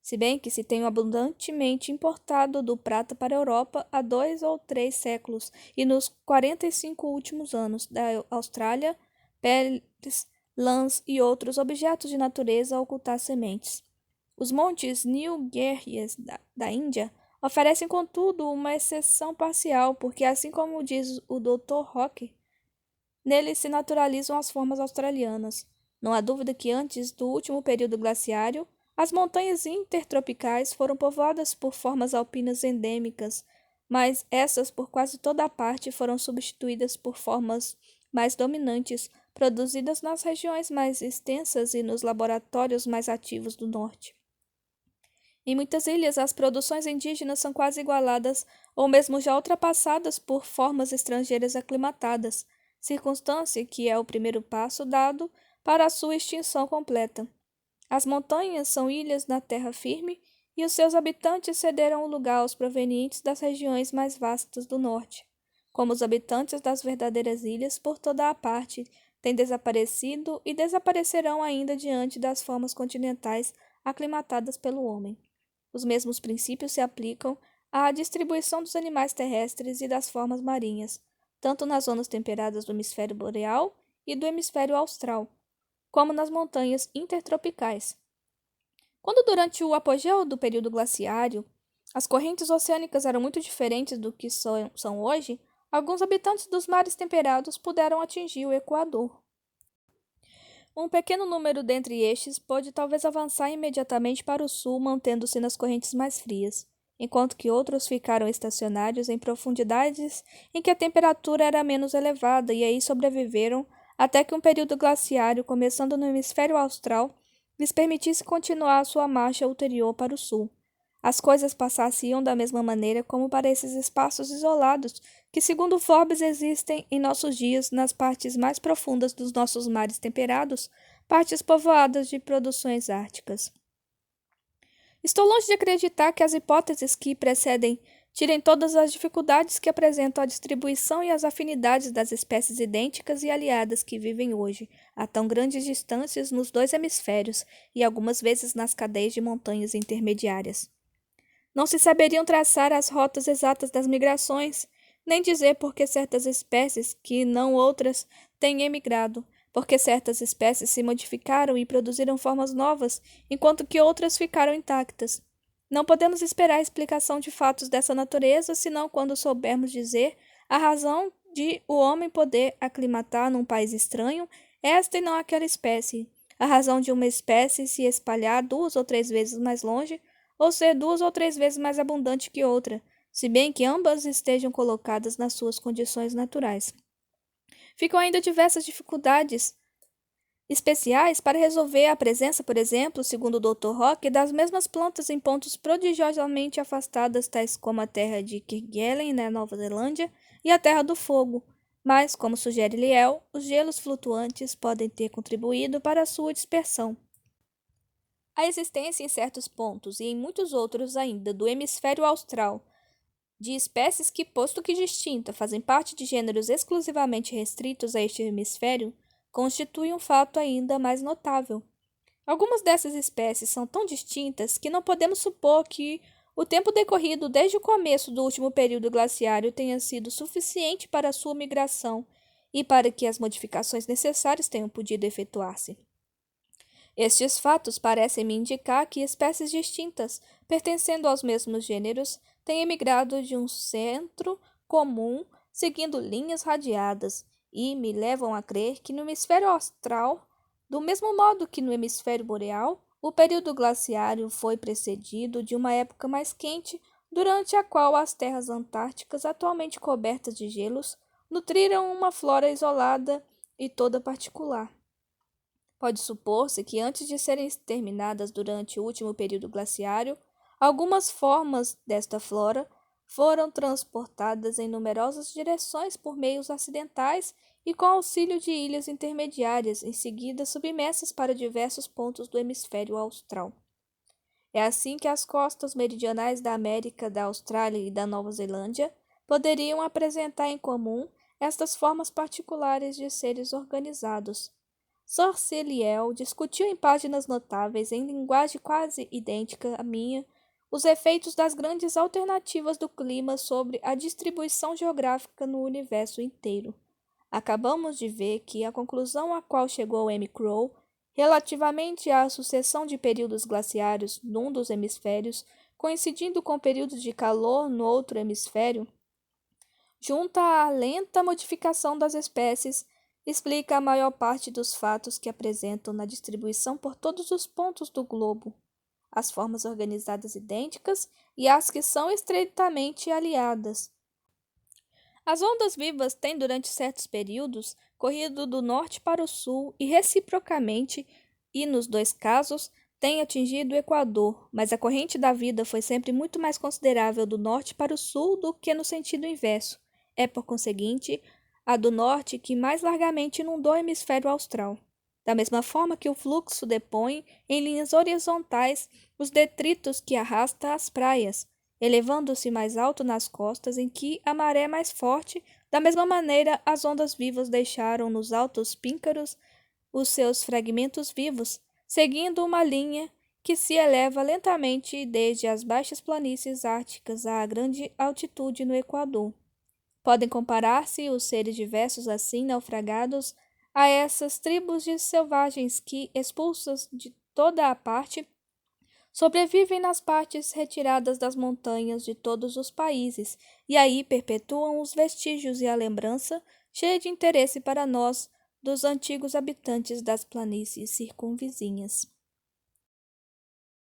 se bem que se tem abundantemente importado do Prata para a Europa há 2 ou 3 séculos e nos 45 últimos anos da Austrália, peles, lãs e outros objetos de natureza a ocultar sementes. Os montes Nilgiris da Índia oferecem, contudo, uma exceção parcial, porque, assim como diz o Dr. Rocker, neles se naturalizam as formas australianas. Não há dúvida que antes do último período glaciário, as montanhas intertropicais foram povoadas por formas alpinas endêmicas, mas essas, por quase toda a parte, foram substituídas por formas mais dominantes, produzidas nas regiões mais extensas e nos laboratórios mais ativos do norte. Em muitas ilhas, as produções indígenas são quase igualadas ou mesmo já ultrapassadas por formas estrangeiras aclimatadas, circunstância que é o primeiro passo dado para a sua extinção completa. As montanhas são ilhas na terra firme e os seus habitantes cederam o lugar aos provenientes das regiões mais vastas do norte. Como os habitantes das verdadeiras ilhas, por toda a parte, têm desaparecido e desaparecerão ainda diante das formas continentais aclimatadas pelo homem. Os mesmos princípios se aplicam à distribuição dos animais terrestres e das formas marinhas. tanto nas zonas temperadas do hemisfério boreal e do hemisfério austral, como nas montanhas intertropicais. Quando durante o apogeu do período glaciário, as correntes oceânicas eram muito diferentes do que são hoje, alguns habitantes dos mares temperados puderam atingir o Equador. Um pequeno número dentre estes pôde talvez avançar imediatamente para o sul, mantendo-se nas correntes mais frias, enquanto que outros ficaram estacionários em profundidades em que a temperatura era menos elevada e aí sobreviveram até que um período glaciário, começando no hemisfério austral, lhes permitisse continuar a sua marcha ulterior para o sul. As coisas passassem da mesma maneira como para esses espaços isolados que, segundo Forbes, existem em nossos dias nas partes mais profundas dos nossos mares temperados, partes povoadas de produções árticas. Estou longe de acreditar que as hipóteses que precedem tirem todas as dificuldades que apresentam a distribuição e as afinidades das espécies idênticas e aliadas que vivem hoje, a tão grandes distâncias nos dois hemisférios e algumas vezes nas cadeias de montanhas intermediárias. Não se saberiam traçar as rotas exatas das migrações, nem dizer por que certas espécies, que não outras, têm emigrado, porque certas espécies se modificaram e produziram formas novas, enquanto que outras ficaram intactas. Não podemos esperar a explicação de fatos dessa natureza, senão quando soubermos dizer a razão de o homem poder aclimatar num país estranho esta e não aquela espécie, a razão de uma espécie se espalhar 2 ou 3 vezes mais longe, ou ser 2 ou 3 vezes mais abundante que outra, se bem que ambas estejam colocadas nas suas condições naturais. Ficam ainda diversas dificuldades especiais para resolver a presença, por exemplo, segundo o Dr. Rock, das mesmas plantas em pontos prodigiosamente afastadas, tais como a terra de Kerguelen, na Nova Zelândia, e a Terra do Fogo, mas, como sugere Lyell, os gelos flutuantes podem ter contribuído para a sua dispersão. A existência em certos pontos e em muitos outros ainda do hemisfério austral de espécies que, posto que distinta, fazem parte de gêneros exclusivamente restritos a este hemisfério, constitui um fato ainda mais notável. Algumas dessas espécies são tão distintas que não podemos supor que o tempo decorrido desde o começo do último período glaciário tenha sido suficiente para a sua migração e para que as modificações necessárias tenham podido efetuar-se. Estes fatos parecem me indicar que espécies distintas, pertencendo aos mesmos gêneros, têm emigrado de um centro comum, seguindo linhas radiadas, e me levam a crer que no hemisfério austral, do mesmo modo que no hemisfério boreal, o período glaciário foi precedido de uma época mais quente, durante a qual as terras antárticas, atualmente cobertas de gelos, nutriram uma flora isolada e toda particular. Pode supor-se que antes de serem exterminadas durante o último período glaciário, algumas formas desta flora foram transportadas em numerosas direções por meios acidentais e com auxílio de ilhas intermediárias, em seguida submersas para diversos pontos do hemisfério austral. É assim que as costas meridionais da América, da Austrália e da Nova Zelândia poderiam apresentar em comum estas formas particulares de seres organizados. Sir C. Lyell discutiu em páginas notáveis, em linguagem quase idêntica à minha, os efeitos das grandes alternativas do clima sobre a distribuição geográfica no universo inteiro. Acabamos de ver que a conclusão a qual chegou M. Crow, relativamente à sucessão de períodos glaciários num dos hemisférios, coincidindo com períodos de calor no outro hemisfério, junta à lenta modificação das espécies, explica a maior parte dos fatos que apresentam na distribuição por todos os pontos do globo, as formas organizadas idênticas e as que são estreitamente aliadas. As ondas vivas têm, durante certos períodos, corrido do norte para o sul e, reciprocamente, e nos 2 casos, têm atingido o Equador, mas a corrente da vida foi sempre muito mais considerável do norte para o sul do que no sentido inverso. É, por conseguinte, a do norte que mais largamente inundou o hemisfério austral. Da mesma forma que o fluxo depõe, em linhas horizontais, os detritos que arrasta às praias, elevando-se mais alto nas costas em que a maré é mais forte, da mesma maneira as ondas vivas deixaram nos altos píncaros os seus fragmentos vivos, seguindo uma linha que se eleva lentamente desde as baixas planícies árticas à grande altitude no Equador. Podem comparar-se os seres diversos assim naufragados a essas tribos de selvagens que, expulsas de toda a parte, sobrevivem nas partes retiradas das montanhas de todos os países e aí perpetuam os vestígios e a lembrança, cheia de interesse para nós, dos antigos habitantes das planícies circunvizinhas.